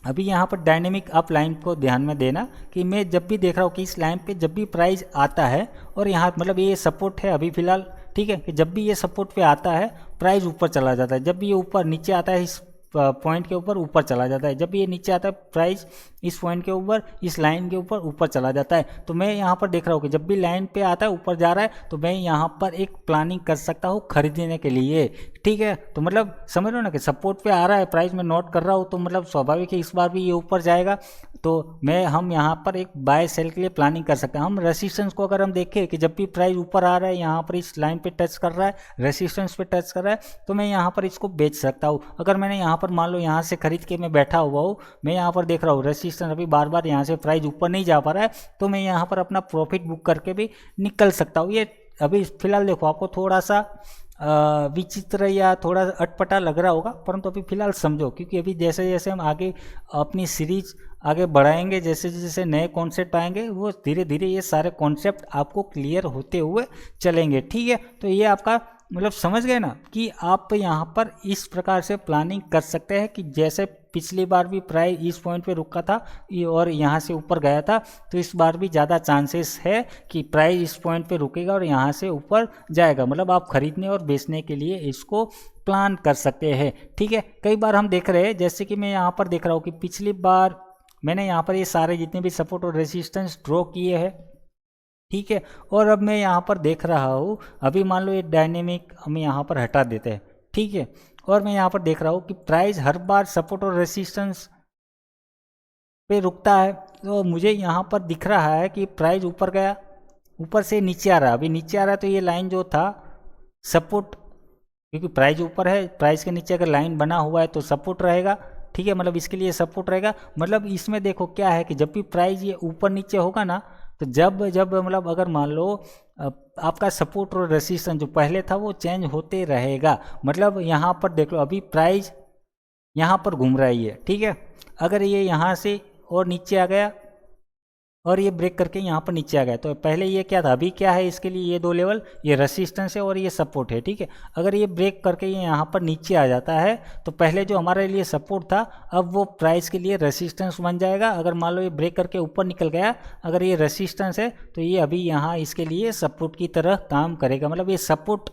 अभी यहाँ पर डायनेमिक अप लाइन को ध्यान में देना कि मैं जब भी देख रहा हूँ कि इस लाइन पे जब भी प्राइस आता है और यहाँ मतलब ये सपोर्ट है अभी फिलहाल, ठीक है, कि जब भी ये सपोर्ट पे आता है प्राइस ऊपर चला जाता है, जब भी ये ऊपर नीचे आता है इस पॉइंट के ऊपर चला जाता है, जब भी ये नीचे आता है प्राइस इस पॉइंट के ऊपर, इस लाइन के ऊपर चला जाता है। तो मैं यहाँ पर देख रहा हूँ कि जब भी लाइन पे आता है ऊपर जा रहा है तो मैं यहाँ पर एक प्लानिंग कर सकता हूँ खरीदने के लिए, ठीक है। तो मतलब समझ लो ना कि सपोर्ट पे आ रहा है प्राइस, में नोट कर रहा हूँ, तो मतलब स्वाभाविक है इस बार भी ये ऊपर जाएगा, तो हम यहाँ पर एक बाय सेल के लिए प्लानिंग कर सकते हैं। हम रेसिस्टेंस को अगर हम देखें कि जब भी प्राइस ऊपर आ रहा है यहाँ पर इस लाइन पे टच कर रहा है, रेसिस्टेंस पे टच कर रहा है, तो मैं यहाँ पर इसको बेच सकता हूँ। अगर मैंने यहाँ पर मान लो यहाँ से खरीद के मैं बैठा हुआ हूँ, मैं यहाँ पर देख रहा हूँ रेसिस्टेंस अभी बार बार यहाँ से प्राइस ऊपर नहीं जा पा रहा है, तो मैं यहाँ पर अपना प्रॉफिट बुक करके भी निकल सकता हूँ। ये अभी फिलहाल देखो आपको थोड़ा सा विचित्र या थोड़ा अटपटा लग रहा होगा, परंतु अभी फिलहाल समझो, क्योंकि अभी जैसे जैसे हम आगे अपनी सीरीज आगे बढ़ाएंगे, जैसे जैसे नए कॉन्सेप्ट आएंगे, वो धीरे धीरे ये सारे कॉन्सेप्ट आपको क्लियर होते हुए चलेंगे, ठीक है। तो ये आपका मतलब समझ गए ना कि आप यहाँ पर इस प्रकार से प्लानिंग कर सकते हैं कि जैसे पिछली बार भी प्राइस इस पॉइंट पे रुका था और यहाँ से ऊपर गया था, तो इस बार भी ज़्यादा चांसेस है कि प्राइस इस पॉइंट पे रुकेगा और यहाँ से ऊपर जाएगा। मतलब आप खरीदने और बेचने के लिए इसको प्लान कर सकते हैं। ठीक है, कई बार हम देख रहे हैं, जैसे कि मैं यहाँ पर देख रहा हूँ कि पिछली बार मैंने यहाँ पर ये सारे जितने भी सपोर्ट और रेजिस्टेंस ड्रॉ किए हैं, ठीक है, और अब मैं यहाँ पर देख रहा हूँ, अभी मान लो ये डायनेमिक हम यहाँ पर हटा देते हैं, ठीक है, और मैं यहाँ पर देख रहा हूँ कि प्राइस हर बार सपोर्ट और रेसिस्टेंस पे रुकता है। तो मुझे यहाँ पर दिख रहा है कि प्राइस ऊपर गया, ऊपर से नीचे आ रहा है, अभी नीचे आ रहा है, तो ये लाइन जो था सपोर्ट, क्योंकि प्राइस ऊपर है, प्राइस के नीचे अगर लाइन बना हुआ है तो सपोर्ट रहेगा। ठीक है, मतलब इसके लिए सपोर्ट रहेगा। मतलब इसमें देखो क्या है कि जब भी प्राइस ये ऊपर नीचे होगा ना, तो जब जब मतलब अगर मान लो आपका सपोर्ट और रेसिस्टेंस जो पहले था वो चेंज होते रहेगा। मतलब यहाँ पर देख लो, अभी प्राइस यहाँ पर घूम रही है, ठीक है, अगर ये यहाँ से और नीचे आ गया और ये ब्रेक करके यहाँ पर नीचे आ गया, तो पहले ये क्या था, अभी क्या है इसके लिए ये दो लेवल, ये रेसिस्टेंस है और ये सपोर्ट है। ठीक है, अगर ये ब्रेक करके ये यहाँ पर नीचे आ जाता है तो पहले जो हमारे लिए सपोर्ट था अब वो प्राइस के लिए रेसिस्टेंस बन जाएगा। अगर मान लो ये ब्रेक करके ऊपर निकल गया, अगर ये रेसिस्टेंस है तो ये अभी यहाँ इसके लिए सपोर्ट की तरह काम करेगा। मतलब ये सपोर्ट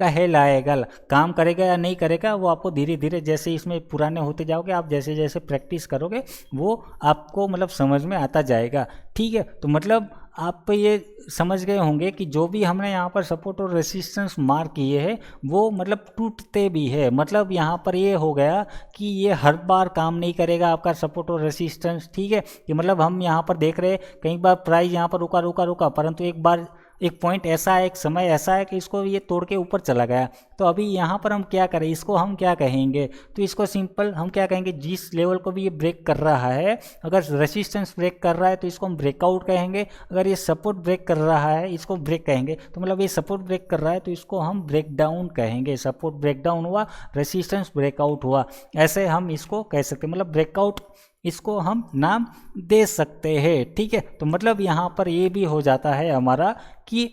कहलाएगा। काम करेगा या नहीं करेगा वो आपको धीरे धीरे जैसे इसमें पुराने होते जाओगे, आप जैसे जैसे प्रैक्टिस करोगे वो आपको मतलब समझ में आता जाएगा। ठीक है, तो मतलब आप ये समझ गए होंगे कि जो भी हमने यहाँ पर सपोर्ट और रेसिस्टेंस मार्क किए हैं वो मतलब टूटते भी है। मतलब यहाँ पर ये हो गया कि ये हर बार काम नहीं करेगा आपका सपोर्ट और रेसिस्टेंस। ठीक है, कि मतलब हम यहाँ पर देख रहे हैं कई बार प्राइस यहाँ पर रुका रुका रुका, परंतु एक बार एक पॉइंट ऐसा है, एक समय ऐसा है कि इसको ये तोड़ के ऊपर चला गया। तो अभी यहाँ पर हम क्या करें, इसको हम क्या कहेंगे, तो इसको सिंपल हम क्या कहेंगे, जिस लेवल को भी ये ब्रेक कर रहा है, अगर रेसिस्टेंस ब्रेक कर रहा है तो इसको हम ब्रेकआउट कहेंगे, अगर ये सपोर्ट ब्रेक कर रहा है इसको ब्रेक कहेंगे। तो मतलब ये सपोर्ट ब्रेक कर रहा है तो इसको हम ब्रेक डाउन कहेंगे। सपोर्ट ब्रेक डाउन हुआ, रेसिस्टेंस ब्रेकआउट हुआ, ऐसे हम इसको कह सकते हैं। मतलब ब्रेकआउट इसको हम नाम दे सकते हैं। ठीक है, तो मतलब यहाँ पर ये भी हो जाता है हमारा कि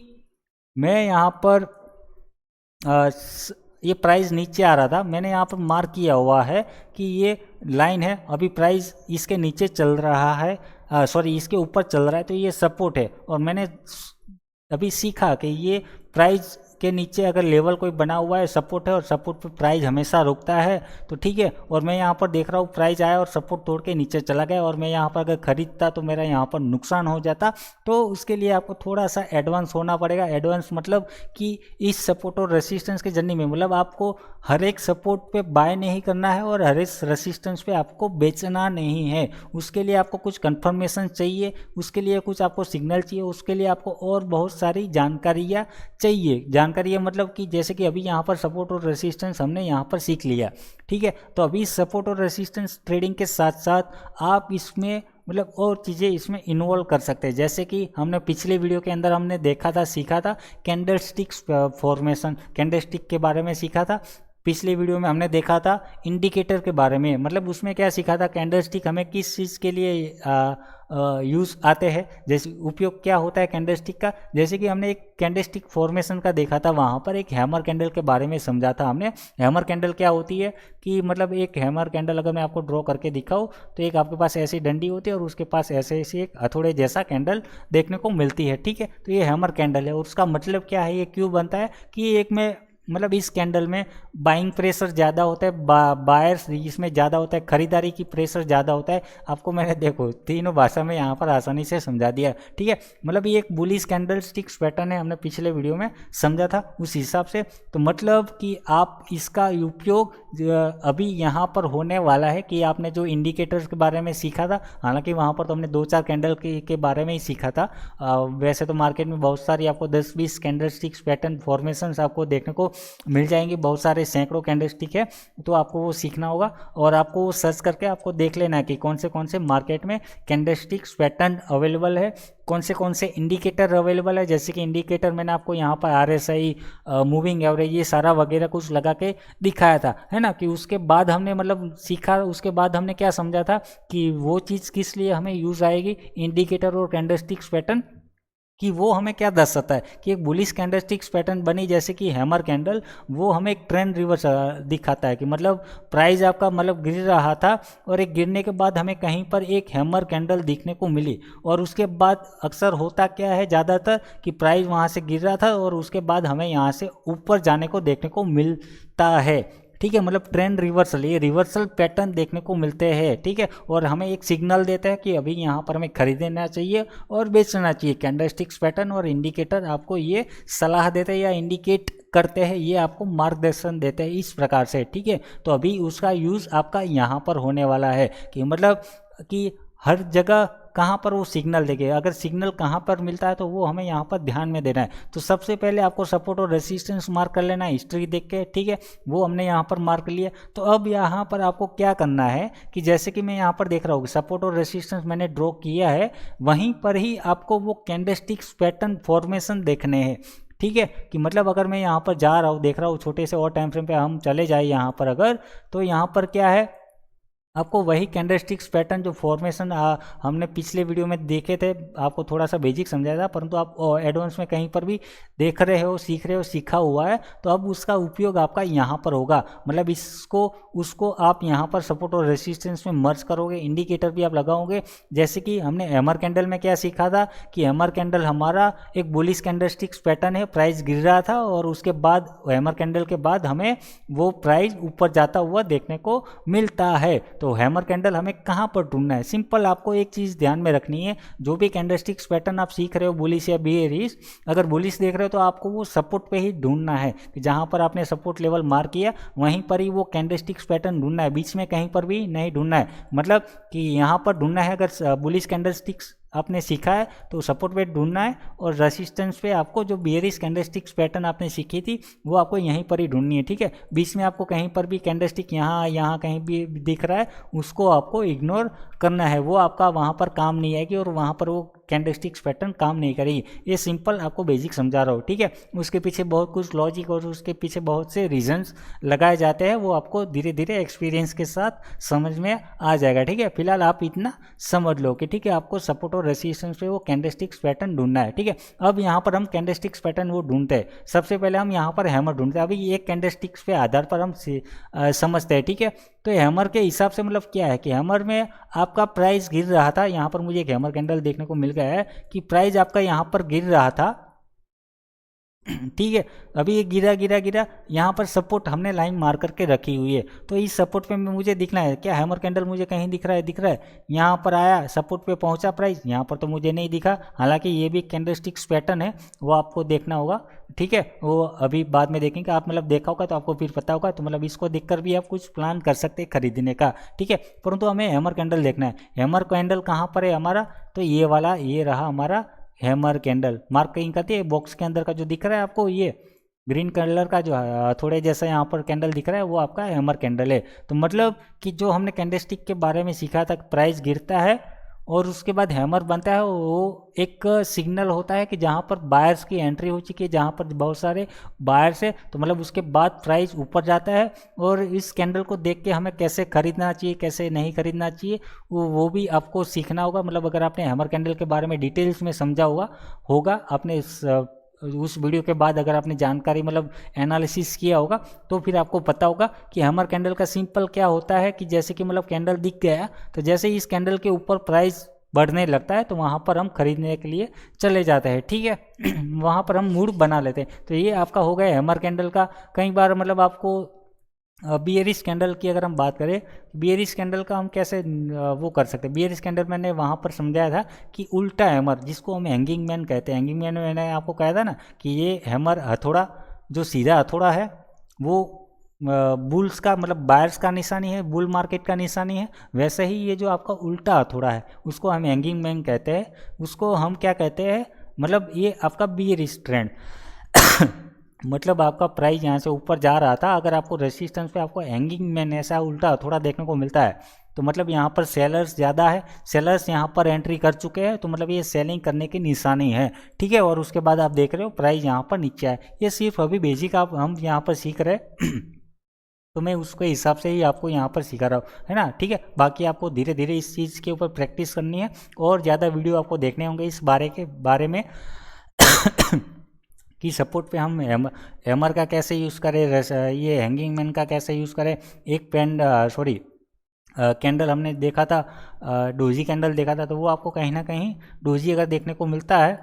मैं यहाँ पर ये प्राइस नीचे आ रहा था, मैंने यहाँ पर मार्क किया हुआ है कि ये लाइन है, अभी प्राइस इसके नीचे चल रहा है, सॉरी इसके ऊपर चल रहा है, तो ये सपोर्ट है। और मैंने अभी सीखा कि ये प्राइस के नीचे अगर लेवल कोई बना हुआ है, सपोर्ट है, और सपोर्ट पे प्राइस हमेशा रुकता है, तो ठीक है। और मैं यहाँ पर देख रहा हूँ प्राइस आया और सपोर्ट तोड़ के नीचे चला गया, और मैं यहाँ पर अगर खरीदता तो मेरा यहाँ पर नुकसान हो जाता। तो उसके लिए आपको थोड़ा सा एडवांस होना पड़ेगा। एडवांस मतलब कि इस सपोर्ट और रेसिस्टेंस की जर्नी में मतलब आपको हर एक सपोर्ट पे बाय नहीं करना है और हर एक रेसिस्टेंस पे आपको बेचना नहीं है। उसके लिए आपको कुछ कंफर्मेशन चाहिए, उसके लिए कुछ आपको सिग्नल चाहिए, उसके लिए आपको और बहुत सारी जानकारियाँ चाहिए। जानकारी मतलब कि जैसे कि अभी यहाँ पर सपोर्ट और रेसिस्टेंस हमने यहाँ पर सीख लिया, ठीक है। तो अभी सपोर्ट और रेसिस्टेंस ट्रेडिंग के साथ साथ आप इसमें मतलब और चीज़ें इसमें इन्वॉल्व कर सकते हैं। जैसे कि हमने पिछले वीडियो के अंदर हमने देखा था, सीखा था कैंडलस्टिक्स फॉर्मेशन, कैंडलस्टिक के बारे में सीखा था। पिछले वीडियो में हमने देखा था इंडिकेटर के बारे में, मतलब उसमें क्या सीखा था, कैंडलस्टिक हमें किस चीज़ के लिए यूज़ आते हैं, जैसे उपयोग क्या होता है कैंडलस्टिक का। जैसे कि हमने एक कैंडलस्टिक फॉर्मेशन का देखा था, वहाँ पर एक हैमर कैंडल के बारे में समझा था हमने। हैमर कैंडल क्या होती है कि मतलब एक हैमर कैंडल अगर मैं आपको ड्रॉ करके दिखाऊँ तो एक आपके पास ऐसी डंडी होती है और उसके पास ऐसे ऐसी एक हथौड़े जैसा कैंडल देखने को मिलती है, ठीक है। तो ये हैमर कैंडल है और उसका मतलब क्या है, ये क्यों बनता है कि एक में मतलब इस कैंडल में बाइंग प्रेशर ज़्यादा होता है, बायर्स इसमें ज़्यादा होता है, खरीदारी की प्रेशर ज़्यादा होता है। आपको मैंने देखो तीनों भाषा में यहाँ पर आसानी से समझा दिया, ठीक है। मतलब ये एक बुलिश कैंडलस्टिक्स पैटर्न है, हमने पिछले वीडियो में समझा था उस हिसाब से। तो मतलब कि आप इसका उपयोग अभी यहाँ पर होने वाला है कि आपने जो इंडिकेटर्स के बारे में सीखा था, हालांकि वहाँ पर तो हमने 2-4 कैंडल के बारे में ही सीखा था। वैसे तो मार्केट में बहुत सारी आपको 10-20 कैंडलस्टिक्स पैटर्न फॉर्मेशंस आपको देखने को मिल जाएंगे, बहुत सारे सैकड़ों कैंडलस्टिक है। तो आपको वो सीखना होगा और आपको वो सर्च करके आपको देख लेना है कि कौन से मार्केट में कैंडलस्टिक्स पैटर्न अवेलेबल है, कौन से इंडिकेटर अवेलेबल है। जैसे कि इंडिकेटर मैंने आपको यहाँ पर RSI, मूविंग एवरेज, ये सारा वगैरह कुछ लगा के दिखाया था, है ना। कि उसके बाद हमने मतलब सीखा, उसके बाद हमने क्या समझा था कि वो चीज़ किस लिए हमें यूज़ आएगी, इंडिकेटर और कैंडलस्टिक्स पैटर्न कि वो हमें क्या दर्शाता है कि एक बुलिश कैंडलस्टिक्स पैटर्न बनी जैसे कि हैमर कैंडल, वो हमें एक ट्रेंड रिवर्स दिखाता है कि मतलब प्राइस आपका मतलब गिर रहा था और एक गिरने के बाद हमें कहीं पर एक हैमर कैंडल दिखने को मिली, और उसके बाद अक्सर होता क्या है ज़्यादातर कि प्राइस वहाँ से गिर रहा था और उसके बाद हमें यहाँ से ऊपर जाने को देखने को मिलता है। ठीक है, मतलब ट्रेंड रिवर्सल, ये रिवर्सल पैटर्न देखने को मिलते हैं। ठीक है, और हमें एक सिग्नल देता है कि अभी यहाँ पर हमें खरीदना चाहिए और बेचना चाहिए। कैंडलस्टिक्स पैटर्न और इंडिकेटर आपको ये सलाह देते हैं या इंडिकेट करते हैं, ये आपको मार्गदर्शन देते हैं इस प्रकार से। ठीक है, तो अभी उसका यूज़ आपका यहाँ पर होने वाला है कि मतलब कि हर जगह कहाँ पर वो सिग्नल देंगे, अगर सिग्नल कहाँ पर मिलता है तो वो हमें यहाँ पर ध्यान में देना है। तो सबसे पहले आपको सपोर्ट और रेसिस्टेंस मार्क कर लेना है हिस्ट्री देख के। ठीक है, वो हमने यहाँ पर मार्क लिया। तो अब यहाँ पर आपको क्या करना है कि जैसे कि मैं यहाँ पर देख रहा हूँ सपोर्ट और रेसिस्टेंस मैंने ड्रॉ किया है, वहीं पर ही आपको वो कैंडलस्टिक्स पैटर्न फॉर्मेशन देखने हैं। ठीक है, कि मतलब अगर मैं यहाँ पर जा रहा हूँ, देख रहा हूँ छोटे से और टाइम फ्रेम पे हम चले जाए यहाँ पर अगर, तो यहाँ पर क्या है आपको वही कैंडलस्टिक्स पैटर्न जो फॉर्मेशन हमने पिछले वीडियो में देखे थे, आपको थोड़ा सा बेसिक समझाया था, परंतु आप एडवांस में कहीं पर भी देख रहे हो, सीख रहे हो, सीखा हुआ है, तो अब उसका उपयोग आपका यहाँ पर होगा। मतलब इसको उसको आप यहाँ पर सपोर्ट और रेसिस्टेंस में मर्ज करोगे, इंडिकेटर भी आप लगाओगे। जैसे कि हमने हैमर कैंडल में क्या सीखा था कि हैमर कैंडल हमारा एक बुलिश कैंडलस्टिक्स पैटर्न है, प्राइस गिर रहा था और उसके बाद हैमर कैंडल के बाद हमें वो प्राइस ऊपर जाता हुआ देखने को मिलता है। तो हैमर कैंडल हमें कहाँ पर ढूंढना है, सिंपल आपको एक चीज़ ध्यान में रखनी है। जो भी कैंडलस्टिक्स पैटर्न आप सीख रहे हो बुलिश या बेयरिश, अगर बुलिश देख रहे हो तो आपको वो सपोर्ट पे ही ढूंढना है कि जहाँ पर आपने सपोर्ट लेवल मार्क किया वहीं पर ही वो कैंडलस्टिक्स पैटर्न ढूंढना है, बीच में कहीं पर भी नहीं ढूंढना है। मतलब कि यहाँ पर ढूंढना है, अगर बुलिश कैंडलस्टिक्स आपने सीखा है तो सपोर्ट पे ढूंढना है, और रेसिस्टेंस पे आपको जो बेयरिश कैंडलस्टिक्स पैटर्न आपने सीखी थी वो आपको यहीं पर ही ढूंढनी है। ठीक है, बीच में आपको कहीं पर भी कैंडलस्टिक यहाँ कहीं भी दिख रहा है उसको आपको इग्नोर करना है, वो आपका वहाँ पर काम नहीं आएगी और वहाँ पर वो कैंडलस्टिक्स पैटर्न काम नहीं करेगी। ये सिंपल आपको बेसिक समझा रहा हूँ। ठीक है, उसके पीछे बहुत कुछ लॉजिक और उसके पीछे बहुत से रीजंस लगाए जाते हैं, वो आपको धीरे धीरे एक्सपीरियंस के साथ समझ में आ जाएगा। ठीक है, फिलहाल आप इतना समझ लो कि ठीक है आपको सपोर्ट और रेसिस्टेंस पे वो कैंडलस्टिक्स पैटर्न ढूंढना है। ठीक है, अब यहाँ पर हम कैंडलस्टिक्स पैटर्न वो ढूंढते हैं। सबसे पहले हम यहाँ पर हैमर ढूंढते हैं, अभी एक कैंडलस्टिक्स पे आधार पर हम समझते हैं। ठीक है, तो हैमर के हिसाब से मतलब क्या है कि हैमर में आपका प्राइस गिर रहा था, यहाँ पर मुझे एक हैमर कैंडल देखने को मिल गया है कि प्राइस आपका यहाँ पर गिर रहा था। ठीक है, अभी ये गिरा गिरा गिरा, यहाँ पर सपोर्ट हमने लाइन मार करके रखी हुई है, तो इस सपोर्ट पे मुझे दिखना है क्या, हैमर कैंडल मुझे कहीं दिख रहा है, दिख रहा है, यहाँ पर आया सपोर्ट पे पहुँचा प्राइस, यहाँ पर तो मुझे नहीं दिखा, हालांकि ये भी कैंडलस्टिक्स पैटर्न है, वो आपको देखना होगा। ठीक है, वो अभी बाद में देखेंगे, आप मतलब देखा होगा तो आपको फिर पता होगा, तो मतलब इसको देखकर भी आप कुछ प्लान कर सकते हैं खरीदने का। ठीक है, परंतु हमें हैमर कैंडल देखना है। हैमर कैंडल कहाँ पर है हमारा, तो ये वाला, ये रहा हमारा हैमर कैंडल। मार्क कहीं करते हैं बॉक्स के अंदर का जो दिख रहा है आपको, ये ग्रीन कलर का जो थोड़े जैसा यहाँ पर कैंडल दिख रहा है वो आपका हैमर कैंडल है। तो मतलब कि जो हमने कैंडलस्टिक के बारे में सीखा था, प्राइस गिरता है और उसके बाद हैमर बनता है, वो एक सिग्नल होता है कि जहाँ पर बायर्स की एंट्री हो चुकी है, जहाँ पर बहुत सारे बायर्स है, तो मतलब उसके बाद प्राइस ऊपर जाता है। और इस कैंडल को देख के हमें कैसे खरीदना चाहिए, कैसे नहीं खरीदना चाहिए, वो भी आपको सीखना होगा। मतलब अगर आपने हैमर कैंडल के बारे में डिटेल्स में समझा होगा आपने उस वीडियो के बाद, अगर आपने जानकारी मतलब एनालिसिस किया होगा, तो फिर आपको पता होगा कि हैमर कैंडल का सिंपल क्या होता है कि जैसे कि मतलब कैंडल दिख गया, तो जैसे ही इस कैंडल के ऊपर प्राइस बढ़ने लगता है तो वहाँ पर हम खरीदने के लिए चले जाते हैं। ठीक है, वहाँ पर हम मूड बना लेते हैं। तो ये आपका हो गया हैमर कैंडल का। कई बार मतलब आपको बियरिश कैंडल की अगर हम बात करें, बियरिश कैंडल का हम कैसे वो कर सकते हैं। बियरिश कैंडल मैंने वहाँ पर समझाया था कि उल्टा हैमर, जिसको हम हैंगिंग मैन कहते हैं, हैंगिंग मैन मैंने आपको कहा था ना कि ये हैमर हथौड़ा, जो सीधा हथौड़ा है वो बुल्स का मतलब बायर्स का निशानी है, बुल मार्केट का निशानी है। वैसे ही ये जो आपका उल्टा हथौड़ा है उसको हम हैंगिंग मैन कहते हैं। उसको हम क्या कहते हैं, मतलब ये आपका बियरिश ट्रेंड मतलब आपका प्राइस यहाँ से ऊपर जा रहा था, अगर आपको रेसिस्टेंस पे आपको हैंगिंग मैन ऐसा उल्टा हथौड़ा देखने को मिलता है, तो मतलब यहाँ पर सेलर्स ज़्यादा है, सेलर्स यहाँ पर एंट्री कर चुके हैं, तो मतलब ये सेलिंग करने की निशानी है। ठीक है, और उसके बाद आप देख रहे हो प्राइस यहाँ पर नीचे है। ये सिर्फ अभी बेसिक हम यहाँ पर सीख रहे हैं तो मैं उसके हिसाब से ही आपको यहाँ पर सिखा रहा हूँ, है ना। ठीक है, बाकी आपको धीरे धीरे इस चीज़ के ऊपर प्रैक्टिस करनी है और ज़्यादा वीडियो आपको देखने होंगे इस बारे में। कि सपोर्ट पे हम हैमर का कैसे यूज़ करें, ये हैंगिंग मैन का कैसे यूज़ करें। एक कैंडल हमने देखा था, डोजी कैंडल देखा था, तो वो आपको कहीं ना कहीं डोजी अगर देखने को मिलता है,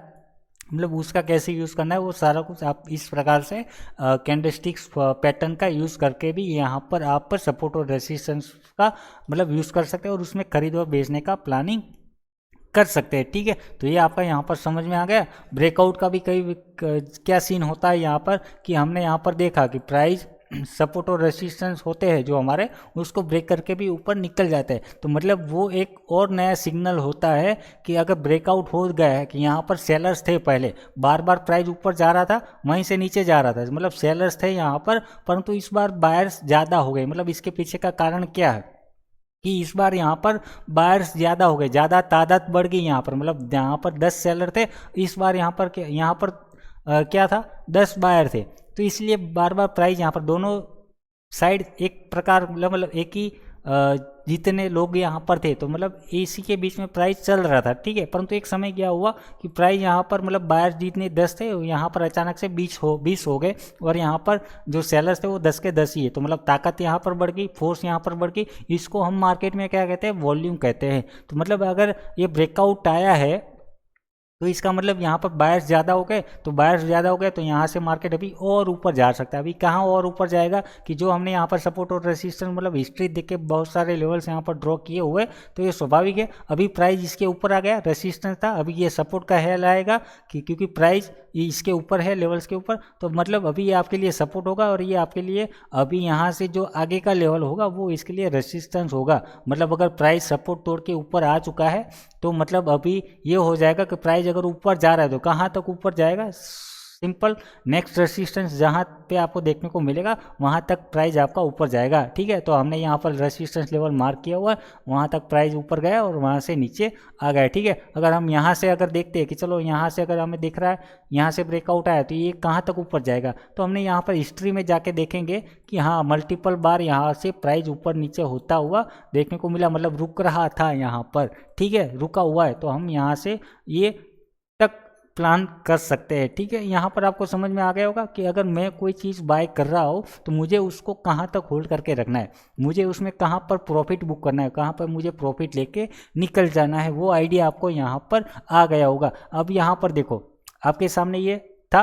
मतलब उसका कैसे यूज़ करना है वो सारा कुछ आप इस प्रकार से कैंडलस्टिक्स पैटर्न का यूज़ करके भी यहाँ पर आप पर सपोर्ट और रेसिस्टेंस का मतलब यूज़ कर सकते हैं, और उसमें खरीद और बेचने का प्लानिंग कर सकते हैं। ठीक है, तो ये आपका यहाँ पर समझ में आ गया। ब्रेकआउट का भी क्या सीन होता है यहाँ पर, कि हमने यहाँ पर देखा कि प्राइस सपोर्ट और रेसिस्टेंस होते हैं जो हमारे, उसको ब्रेक करके भी ऊपर निकल जाते हैं। तो मतलब वो एक और नया सिग्नल होता है कि अगर ब्रेकआउट हो गया है, कि यहाँ पर सेलर्स थे पहले, बार बार प्राइस ऊपर जा रहा था, वहीं से नीचे जा रहा था, मतलब सेलर्स थे यहाँ पर, परंतु इस बार बायर्स ज़्यादा हो गए। मतलब इसके पीछे का कारण क्या है कि इस बार यहाँ पर बायर्स ज़्यादा हो गए, ज़्यादा तादाद बढ़ गई यहाँ पर। मतलब यहाँ पर 10 सेलर थे, इस बार यहाँ पर क्या था, 10 बायर थे। तो इसलिए बार बार प्राइस यहाँ पर दोनों साइड एक प्रकार मतलब एक ही जितने लोग यहाँ पर थे, तो मतलब इसी के बीच में प्राइस चल रहा था। ठीक है, परंतु एक समय क्या हुआ कि प्राइस यहाँ पर मतलब बायर जितने 10 थे, यहाँ पर अचानक से 20 हो गए, और यहाँ पर जो सेलर्स थे वो 10 के 10 ही है। तो मतलब ताकत यहाँ पर बढ़ गई, फोर्स यहाँ पर बढ़ गई। इसको हम मार्केट में क्या कहते हैं, वॉल्यूम कहते हैं। तो मतलब अगर ये ब्रेकआउट आया है, तो इसका मतलब यहाँ पर बायर्स ज़्यादा हो गए, तो बायर्स ज़्यादा हो गए तो यहाँ से मार्केट अभी और ऊपर जा सकता है। अभी कहाँ और ऊपर जाएगा, कि जो हमने यहाँ पर सपोर्ट और रेसिस्टेंस मतलब हिस्ट्री देख के बहुत सारे लेवल्स यहाँ पर ड्रॉ किए हुए, तो ये स्वाभाविक है। अभी प्राइस इसके ऊपर आ गया, रेसिस्टेंस था, अभी ये सपोर्ट का हेल आएगा, कि क्योंकि प्राइस इसके ऊपर है, लेवल्स के ऊपर, तो मतलब अभी ये आपके लिए सपोर्ट होगा, और ये आपके लिए अभी यहाँ से जो आगे का लेवल होगा वो इसके लिए रेसिस्टेंस होगा। मतलब अगर प्राइस सपोर्ट तोड़ के ऊपर आ चुका है, तो मतलब अभी ये हो जाएगा कि प्राइस अगर ऊपर जा रहा है तो कहाँ तक ऊपर जाएगा, सिंपल नेक्स्ट रेसिस्टेंस जहाँ पे आपको देखने को मिलेगा वहाँ तक प्राइस आपका ऊपर जाएगा। ठीक है, तो हमने यहाँ पर रेसिस्टेंस लेवल मार्क किया हुआ है, वहाँ तक प्राइस ऊपर गया और वहाँ से नीचे आ गया। ठीक है, अगर हम यहाँ से अगर देखते हैं कि चलो यहाँ से अगर हमें दिख रहा है यहाँ से ब्रेकआउट आया, तो ये कहाँ तक ऊपर जाएगा, तो हमने यहाँ पर हिस्ट्री में जाके देखेंगे कि हाँ मल्टीपल बार यहाँ से प्राइस ऊपर नीचे होता हुआ देखने को मिला, मतलब रुक रहा था यहाँ पर। ठीक है, रुका हुआ है, तो हम यहाँ से ये तक प्लान कर सकते हैं। ठीक है, यहाँ पर आपको समझ में आ गया होगा कि अगर मैं कोई चीज़ बाय कर रहा हूँ तो मुझे उसको कहाँ तक होल्ड करके रखना है, मुझे उसमें कहाँ पर प्रॉफिट बुक करना है, कहाँ पर मुझे प्रॉफिट लेके निकल जाना है, वो आइडिया आपको यहाँ पर आ गया होगा। अब यहाँ पर देखो आपके सामने ये था,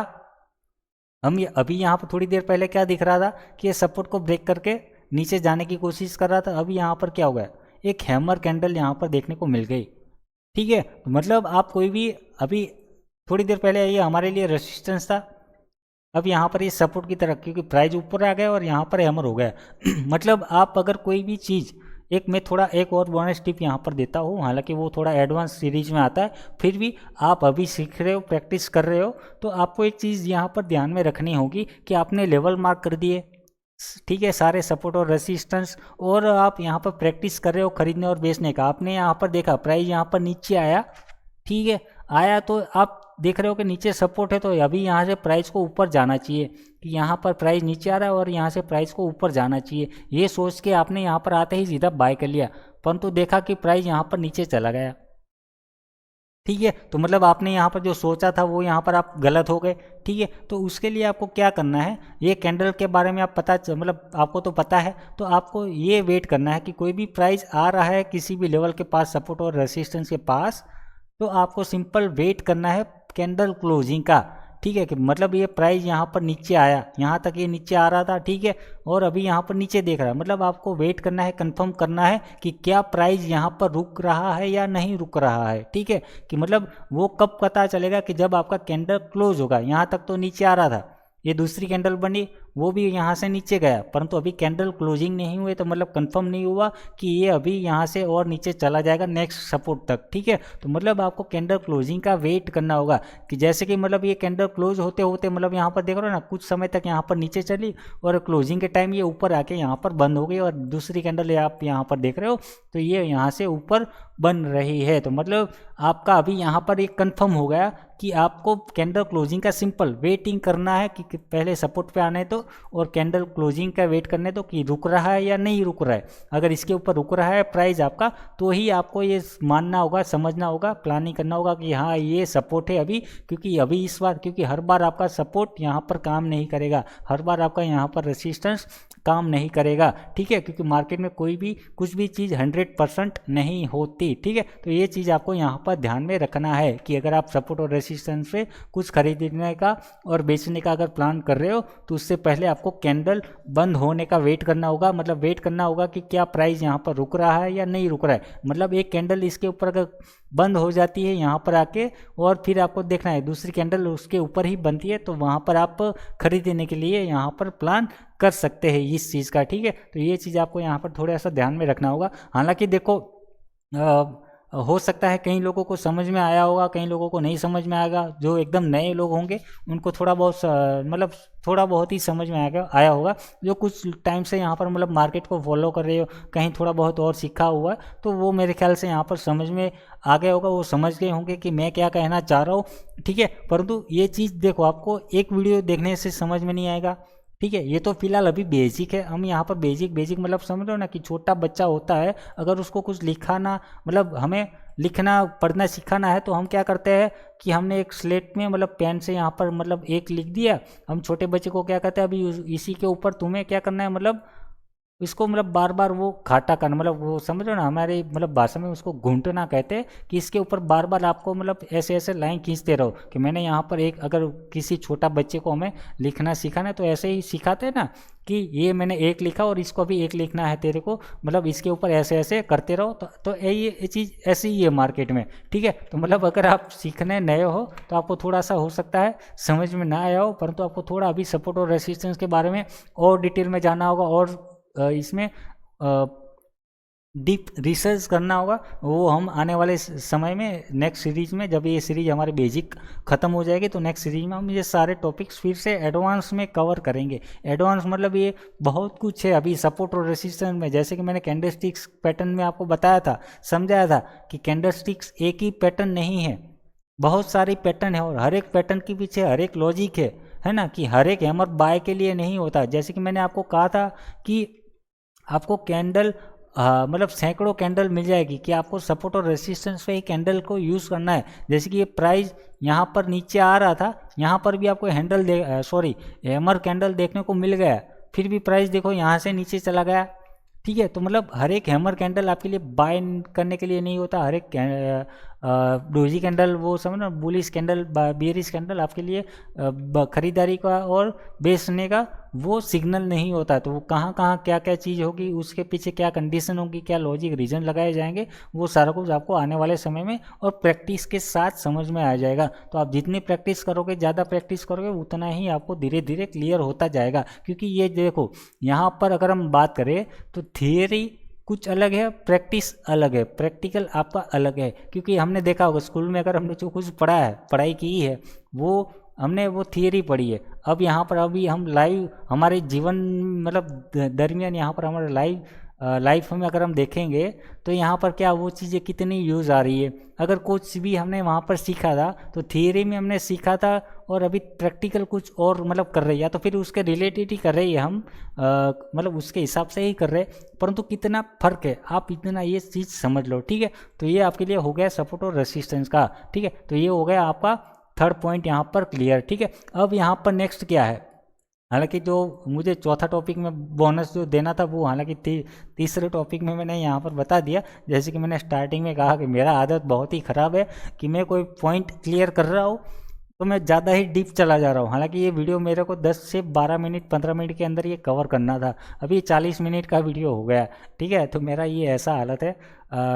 हम ये अभी यहाँ पर थोड़ी देर पहले क्या दिख रहा था कि ये सपोर्ट को ब्रेक करके नीचे जाने की कोशिश कर रहा था। अभी यहाँ पर क्या हो गया, एक हैमर कैंडल यहाँ पर देखने को मिल गई। ठीक है, तो मतलब आप कोई भी, अभी थोड़ी देर पहले ये हमारे लिए रेसिस्टेंस था, अब यहाँ पर ये सपोर्ट की तरफ, क्योंकि प्राइस ऊपर आ गया और यहाँ पर हैमर हो गया मतलब आप अगर कोई भी चीज़, मैं थोड़ा एक और बोनस टिप यहाँ पर देता हूँ, हालांकि वो थोड़ा एडवांस सीरीज में आता है, फिर भी आप अभी सीख रहे हो, प्रैक्टिस कर रहे हो, तो आपको एक चीज़ यहाँ पर ध्यान में रखनी होगी कि आपने लेवल मार्क कर दिए। ठीक है, सारे सपोर्ट और रेसिस्टेंस, और आप यहाँ पर प्रैक्टिस कर रहे हो खरीदने और बेचने का। आपने यहाँ पर देखा प्राइस यहाँ पर नीचे आया, ठीक है, आया तो आप देख रहे हो कि नीचे सपोर्ट है, तो अभी यहाँ से प्राइस को ऊपर जाना चाहिए, कि यहाँ पर प्राइस नीचे आ रहा है और यहाँ से प्राइस को ऊपर जाना चाहिए। ये सोच के आपने यहाँ पर आते ही सीधा बाय कर लिया, परंतु देखा कि प्राइस यहाँ पर नीचे चला गया। ठीक है, तो मतलब आपने यहाँ पर जो सोचा था वो यहाँ पर आप गलत हो गए। ठीक है, तो उसके लिए आपको क्या करना है, ये कैंडल के बारे में आप मतलब आपको तो पता है, तो आपको ये वेट करना है कि कोई भी प्राइस आ रहा है किसी भी लेवल के पास, सपोर्ट और रेसिस्टेंस के पास, तो आपको सिंपल वेट करना है कैंडल क्लोजिंग का। ठीक है, कि मतलब ये प्राइस यहाँ पर नीचे आया, यहाँ तक ये नीचे आ रहा था, ठीक है, और अभी यहाँ पर नीचे देख रहा है, मतलब आपको वेट करना है, कंफर्म करना है कि क्या प्राइस यहाँ पर रुक रहा है या नहीं रुक रहा है। ठीक है, कि मतलब वो कब पता चलेगा, कि जब आपका कैंडल क्लोज होगा। यहाँ तक तो नीचे आ रहा था, ये दूसरी कैंडल बनी, वो भी यहाँ से नीचे गया, परंतु अभी कैंडल क्लोजिंग नहीं हुए, तो मतलब कंफर्म नहीं हुआ कि ये अभी यहाँ से और नीचे चला जाएगा नेक्स्ट सपोर्ट तक। ठीक है, तो मतलब आपको कैंडल क्लोजिंग का वेट करना होगा, कि जैसे कि मतलब ये कैंडल क्लोज होते होते मतलब यहाँ पर देख रहे हो ना, कुछ समय तक यहाँ पर नीचे चली और क्लोजिंग के टाइम ये ऊपर आके यहाँ पर बंद हो गई, और दूसरी कैंडल आप यहाँ पर देख रहे हो तो ये यहाँ से ऊपर बन रही है। तो मतलब आपका अभी यहाँ पर एक कंफर्म हो गया कि आपको कैंडल क्लोजिंग का सिंपल वेटिंग करना है, कि पहले सपोर्ट पे आने तो दो और कैंडल क्लोजिंग का वेट करने दो कि रुक रहा है या नहीं रुक रहा है। अगर इसके ऊपर रुक रहा है प्राइस आपका, तो ही आपको ये मानना होगा, समझना होगा, प्लानिंग करना होगा कि हाँ ये सपोर्ट है अभी, क्योंकि अभी इस बार, क्योंकि हर बार आपका सपोर्ट यहाँ पर काम नहीं करेगा, हर बार आपका यहाँ पर रेसिस्टेंस काम नहीं करेगा, ठीक है, क्योंकि मार्केट में कोई भी कुछ भी चीज़ 100% नहीं होती, ठीक है। तो ये चीज़ आपको यहाँ पर ध्यान में रखना है कि अगर आप सपोर्ट और रेसिस्टेंस पे कुछ खरीदने का और बेचने का अगर प्लान कर रहे हो, तो उससे पहले आपको कैंडल बंद होने का वेट करना होगा, मतलब वेट करना होगा कि क्या प्राइस यहाँ पर रुक रहा है या नहीं रुक रहा है। मतलब एक कैंडल इसके ऊपर अगर बंद हो जाती है यहाँ पर आके, और फिर आपको देखना है दूसरी कैंडल उसके ऊपर ही बनती है, तो वहाँ पर आप खरीदने के लिए यहाँ पर प्लान कर सकते हैं इस चीज़ का, ठीक है। तो ये चीज़ आपको यहाँ पर थोड़ा सा ध्यान में रखना होगा। हालांकि देखो हो सकता है कई लोगों को समझ में आया होगा, कई लोगों को नहीं समझ में आएगा। जो एकदम नए लोग होंगे उनको थोड़ा बहुत मतलब थोड़ा बहुत ही समझ में आया होगा। जो कुछ टाइम से यहाँ पर मतलब मार्केट को फॉलो कर रहे हो, कहीं थोड़ा बहुत और सीखा हुआ है, तो वो मेरे ख्याल से यहाँ पर समझ में आ गया होगा, वो समझ गए होंगे कि मैं क्या कहना चाह रहा हूँ, ठीक है। परंतु ये चीज़ देखो, आपको एक वीडियो देखने से समझ में नहीं आएगा, ठीक है। ये तो फिलहाल अभी बेसिक है, हम यहाँ पर बेसिक मतलब समझ लो ना कि छोटा बच्चा होता है, अगर उसको कुछ लिखाना, मतलब हमें लिखना पढ़ना सिखाना है, तो हम क्या करते हैं कि हमने एक स्लेट में मतलब पेन से यहाँ पर मतलब एक लिख दिया। हम छोटे बच्चे को क्या कहते हैं, अभी इसी के ऊपर तुम्हें क्या करना है, मतलब इसको मतलब बार बार वो घाटा करना, मतलब वो समझ लो ना, हमारे मतलब भाषा में उसको घूंटना कहते हैं, कि इसके ऊपर बार बार आपको मतलब ऐसे ऐसे लाइन खींचते रहो। कि मैंने यहाँ पर एक, अगर किसी छोटा बच्चे को हमें लिखना सीखाना है, तो ऐसे ही सिखाते हैं ना कि ये मैंने एक लिखा और इसको भी एक लिखना है तेरे को, मतलब इसके ऊपर ऐसे ऐसे करते रहो। तो ये चीज़ ऐसी ही है मार्केट में, ठीक है। तो मतलब अगर आप सीखने नए हो तो आपको थोड़ा सा हो सकता है समझ में ना आया हो, परंतु आपको थोड़ा अभी सपोर्ट और रेसिस्टेंस के बारे में और डिटेल में जानना होगा, और इसमें डीप रिसर्च करना होगा। वो हम आने वाले समय में नेक्स्ट सीरीज में, जब ये सीरीज हमारी बेसिक ख़त्म हो जाएगी, तो नेक्स्ट सीरीज में हम ये सारे टॉपिक्स फिर से एडवांस में कवर करेंगे। एडवांस मतलब ये बहुत कुछ है अभी सपोर्ट और रेसिस्टेंस में। जैसे कि मैंने कैंडलस्टिक्स पैटर्न में आपको बताया था, समझाया था कि कैंडलस्टिक्स एक ही पैटर्न नहीं है, बहुत सारी पैटर्न है, और हर एक पैटर्न के पीछे हर एक लॉजिक है ना, कि हर एक हैमर बाय के लिए नहीं होता। जैसे कि मैंने आपको कहा था कि आपको कैंडल मतलब सैकड़ों कैंडल मिल जाएगी, कि आपको सपोर्ट और रेसिस्टेंस पे ही कैंडल को यूज़ करना है। जैसे कि ये प्राइस यहाँ पर नीचे आ रहा था, यहाँ पर भी आपको हैमर कैंडल देखने को मिल गया, फिर भी प्राइस देखो यहाँ से नीचे चला गया, ठीक है। तो मतलब हर एक हैमर कैंडल आपके लिए बाय करने के लिए नहीं होता, हर एक डोजी कैंडल, वो समझ ना, बुलिश कैंडल बेयरिश कैंडल आपके लिए खरीदारी का और बेचने का वो सिग्नल नहीं होता। तो वो कहाँ कहाँ क्या क्या चीज़ होगी, उसके पीछे क्या कंडीशन होगी, क्या लॉजिक रीजन लगाए जाएंगे, वो सारा कुछ आपको आने वाले समय में और प्रैक्टिस के साथ समझ में आ जाएगा। तो आप जितनी प्रैक्टिस करोगे, ज़्यादा प्रैक्टिस करोगे, उतना ही आपको धीरे धीरे क्लियर होता जाएगा। क्योंकि ये देखो, यहाँ पर अगर हम बात करें तो थियरी कुछ अलग है, प्रैक्टिस अलग है, प्रैक्टिकल आपका अलग है। क्योंकि हमने देखा होगा स्कूल में, अगर हमने जो कुछ पढ़ा है, पढ़ाई की है, वो हमने वो थियरी पढ़ी है। अब यहाँ पर अभी हम लाइव हमारे जीवन मतलब दरमियान यहाँ पर हमारे लाइफ में अगर हम देखेंगे, तो यहाँ पर क्या वो चीज़ें कितनी यूज़ आ रही है। अगर कुछ भी हमने वहाँ पर सीखा था तो थियरी में हमने सीखा था, और अभी प्रैक्टिकल कुछ और मतलब कर रही है, तो फिर उसके रिलेटेड ही कर रही है हम, मतलब उसके हिसाब से ही कर रहे हैं, परंतु कितना फ़र्क है आप इतना ये चीज़ समझ लो, ठीक है। तो ये आपके लिए हो गया सपोर्ट और रेसिस्टेंस का, ठीक है। तो ये हो गया आपका थर्ड पॉइंट यहाँ पर क्लियर, ठीक है। अब यहाँ पर नेक्स्ट क्या है, हालांकि जो मुझे चौथा टॉपिक में बोनस जो देना था, वो हालांकि तीसरे टॉपिक में मैंने यहाँ पर बता दिया। जैसे कि मैंने स्टार्टिंग में कहा कि मेरा आदत बहुत ही ख़राब है कि मैं कोई पॉइंट क्लियर कर रहा हूँ तो मैं ज़्यादा ही डीप चला जा रहा हूँ। हालांकि ये वीडियो मेरे को 10 से 12 मिनट 15 मिनट के अंदर ये कवर करना था, अभी 40 मिनट का वीडियो हो गया, ठीक है। तो मेरा ये ऐसा हालत है,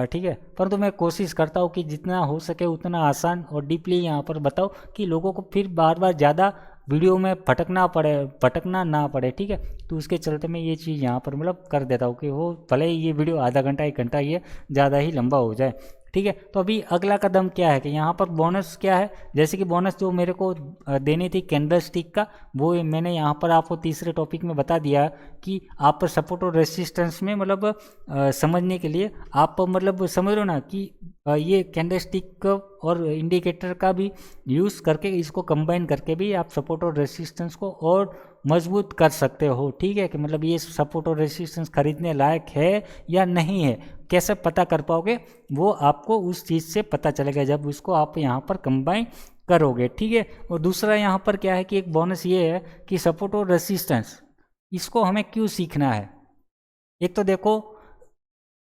ठीक है। परंतु मैं कोशिश करता हूँ कि जितना हो सके उतना आसान और डीपली यहाँ पर बताओ, कि लोगों को फिर बार बार ज़्यादा वीडियो में भटकना ना पड़े, ठीक है। तो उसके चलते मैं ये चीज़ यहाँ पर मतलब कर देता हूँ कि वो भले ही ये वीडियो आधा घंटा 1 घंटा ये ज़्यादा ही लंबा हो जाए, ठीक है। तो अभी अगला कदम क्या है कि यहाँ पर बोनस क्या है। जैसे कि बोनस जो मेरे को देनी थी कैंडल स्टिक का, वो मैंने यहाँ पर आपको तीसरे टॉपिक में बता दिया कि आप सपोर्ट और रेसिस्टेंस में मतलब समझने के लिए आप मतलब समझ रहे हो ना कि ये कैंडलस्टिक और इंडिकेटर का भी यूज़ करके इसको कंबाइन करके भी आप सपोर्ट और रेसिस्टेंस को और मजबूत कर सकते हो। ठीक है, कि मतलब ये सपोर्ट और रेसिस्टेंस खरीदने लायक है या नहीं है, कैसे पता कर पाओगे, वो आपको उस चीज़ से पता चलेगा जब उसको आप यहाँ पर कंबाइन करोगे। ठीक है, और दूसरा यहाँ पर क्या है कि एक बोनस ये है कि सपोर्ट और रेसिस्टेंस इसको हमें क्यों सीखना है। एक तो देखो,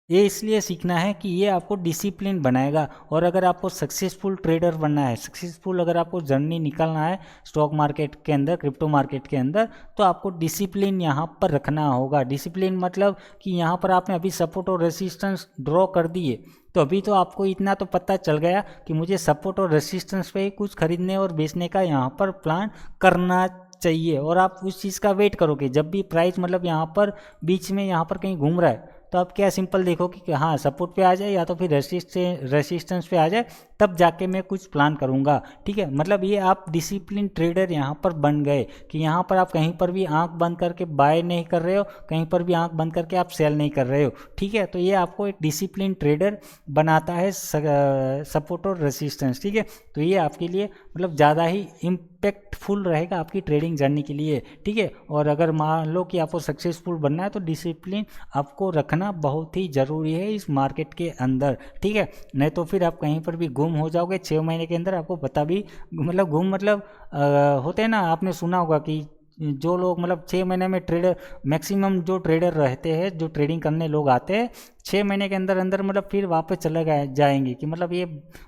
ये इसलिए सीखना है कि ये आपको डिसिप्लिन बनाएगा, और अगर आपको सक्सेसफुल ट्रेडर बनना है, सक्सेसफुल अगर आपको जर्नी निकालना है स्टॉक मार्केट के अंदर, क्रिप्टो मार्केट के अंदर, तो आपको डिसिप्लिन यहाँ पर रखना होगा। डिसिप्लिन मतलब कि यहाँ पर आपने अभी सपोर्ट और रेसिस्टेंस ड्रॉ कर दिए, तो अभी तो आपको इतना तो पता चल गया कि मुझे सपोर्ट और रेसिस्टेंस पे ही कुछ खरीदने और बेचने का यहाँ पर प्लान करना चाहिए, और आप उस चीज़ का वेट करोगे जब भी प्राइस मतलब यहाँ पर बीच में यहाँ पर कहीं घूम रहा है, तो आप क्या सिंपल देखो कि हाँ सपोर्ट पे आ जाए या तो फिर रेसिस्टेंस पे आ जाए, तब जाके मैं कुछ प्लान करूँगा। ठीक है, मतलब ये आप डिसिप्लिन ट्रेडर यहाँ पर बन गए कि यहाँ पर आप कहीं पर भी आंख बंद करके बाय नहीं कर रहे हो, कहीं पर भी आंख बंद करके आप सेल नहीं कर रहे हो। ठीक है, तो ये आपको एक डिसिप्लिन ट्रेडर बनाता है सपोर्ट और रेसिस्टेंस। ठीक है, तो ये आपके लिए मतलब ज़्यादा ही इम्पैक्टफुल रहेगा आपकी ट्रेडिंग जर्नी के लिए। ठीक है, और अगर मान लो कि आपको सक्सेसफुल बनना है तो डिसिप्लिन आपको रखना बहुत ही ज़रूरी है इस मार्केट के अंदर। ठीक है, नहीं तो फिर आप कहीं पर भी गुम हो जाओगे 6 महीने के अंदर, आपको पता भी मतलब गुम मतलब होते हैं ना, आपने सुना होगा कि जो लोग मतलब 6 महीने में ट्रेडर, मैक्सिमम जो ट्रेडर रहते हैं, जो ट्रेडिंग करने लोग आते हैं 6 महीने के अंदर अंदर मतलब फिर वापस चले जाएंगे कि मतलब ये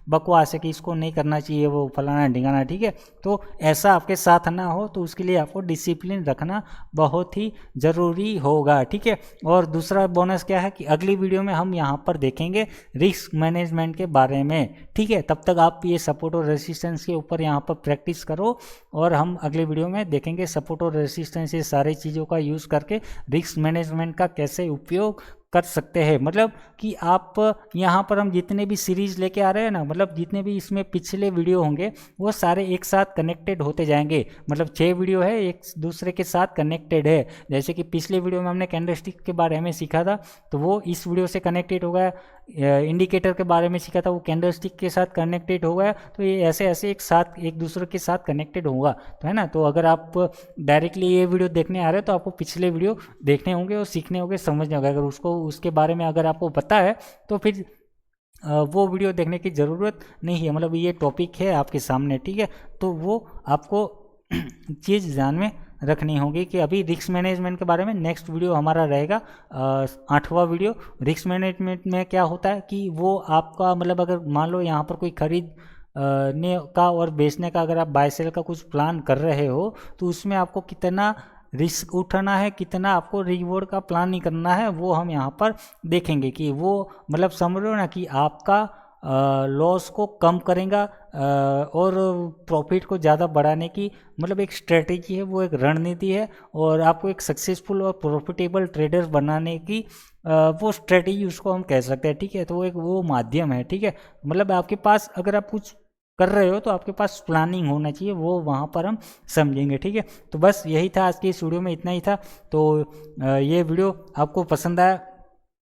बकवास है कि इसको नहीं करना चाहिए, वो फलाना ढिंगाना। ठीक है, तो ऐसा आपके साथ ना हो, तो उसके लिए आपको डिसिप्लिन रखना बहुत ही ज़रूरी होगा। ठीक है, और दूसरा बोनस क्या है कि अगली वीडियो में हम यहाँ पर देखेंगे रिस्क मैनेजमेंट के बारे में। ठीक है, तब तक आप ये सपोर्ट और रेसिस्टेंस के ऊपर यहाँ पर प्रैक्टिस करो, और हम अगले वीडियो में देखेंगे सपोर्ट और रेसिस्टेंस, ये सारी चीज़ों का यूज़ करके रिस्क मैनेजमेंट का कैसे उपयोग कर सकते हैं। मतलब कि आप यहाँ पर हम जितने भी सीरीज लेके आ रहे हैं ना, मतलब जितने भी इसमें पिछले वीडियो होंगे वो सारे एक साथ कनेक्टेड होते जाएंगे। मतलब 6 वीडियो है एक दूसरे के साथ कनेक्टेड है। जैसे कि पिछले वीडियो में हमने कैंडलस्टिक के बारे में सीखा था, तो वो इस वीडियो से कनेक्टेड हो गया। इंडिकेटर के बारे में सीखा था, वो कैंडलस्टिक के साथ कनेक्टेड हो गया। तो ये ऐसे ऐसे एक साथ एक दूसरे के साथ कनेक्टेड होगा, तो है ना। तो अगर आप डायरेक्टली ये वीडियो देखने आ रहे हो तो आपको पिछले वीडियो देखने होंगे और सीखने होंगे, समझने होंगे। अगर उसको उसके बारे में अगर आपको पता है तो फिर वो वीडियो देखने की ज़रूरत नहीं है। मतलब ये टॉपिक है आपके सामने, ठीक है, तो वो आपको चीज़ ध्यान में रखनी होगी कि अभी रिस्क मैनेजमेंट के बारे में नेक्स्ट वीडियो हमारा रहेगा 8वां वीडियो। रिस्क मैनेजमेंट में क्या होता है कि वो आपका मतलब अगर मान लो यहाँ पर कोई खरीद ने का और बेचने का अगर आप बाय सेल का कुछ प्लान कर रहे हो, तो उसमें आपको कितना रिस्क उठाना है, कितना आपको रिवॉर्ड का प्लान नहीं करना है, वो हम यहाँ पर देखेंगे कि वो मतलब समझ लो ना कि आपका लॉस को कम करेगा और प्रॉफिट को ज़्यादा बढ़ाने की मतलब एक स्ट्रेटेजी है, वो एक रणनीति है, और आपको एक सक्सेसफुल और प्रॉफिटेबल ट्रेडर बनाने की वो स्ट्रेटेजी उसको हम कह सकते हैं। ठीक है, तो वो एक वो माध्यम है। ठीक है, मतलब आपके पास अगर आप कुछ कर रहे हो तो आपके पास प्लानिंग होना चाहिए, वो वहाँ पर हम समझेंगे। ठीक है, तो बस यही था आज की इस वीडियो में, इतना ही था। तो ये वीडियो आपको पसंद आया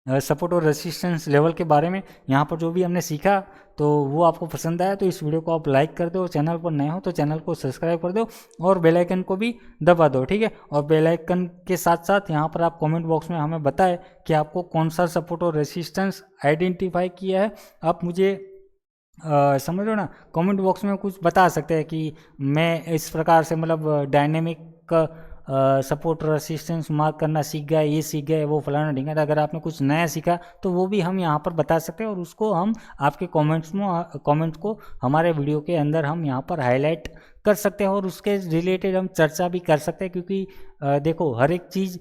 सपोर्ट और रेसिस्टेंस लेवल के बारे में, यहाँ पर जो भी हमने सीखा तो वो आपको पसंद आया तो इस वीडियो को आप लाइक कर दो, चैनल पर नए हो तो चैनल को सब्सक्राइब कर दो और बेल आइकन को भी दबा दो। ठीक है, और बेल आइकन के साथ साथ यहाँ पर आप कमेंट बॉक्स में हमें बताएं कि आपको कौन सा सपोर्ट और रेसिस्टेंस आइडेंटिफाई किया है। आप मुझे समझ लो ना, कमेंट बॉक्स में कुछ बता सकते हैं कि मैं इस प्रकार से मतलब डायनेमिक सपोर्ट रेसिस्टेंस मार्क करना सीख गया, ये सीख गए, वो फलाना ढिंगाना। अगर आपने कुछ नया सीखा तो वो भी हम यहाँ पर बता सकते हैं, और उसको हम आपके कमेंट्स को हमारे वीडियो के अंदर हम यहाँ पर हाईलाइट कर सकते हैं, और उसके रिलेटेड हम चर्चा भी कर सकते हैं। क्योंकि देखो हर एक चीज़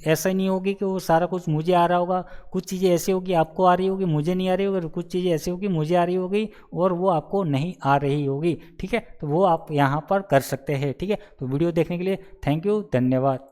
ऐसा नहीं होगी कि वो सारा कुछ मुझे आ रहा होगा, कुछ चीज़ें ऐसी होगी आपको आ रही होगी, मुझे नहीं आ रही होगी, कुछ चीज़ें ऐसी होगी मुझे आ रही होगी और वो आपको नहीं आ रही होगी। ठीक है, तो वो आप यहाँ पर कर सकते हैं। ठीक है, तो वीडियो देखने के लिए थैंक यू, धन्यवाद।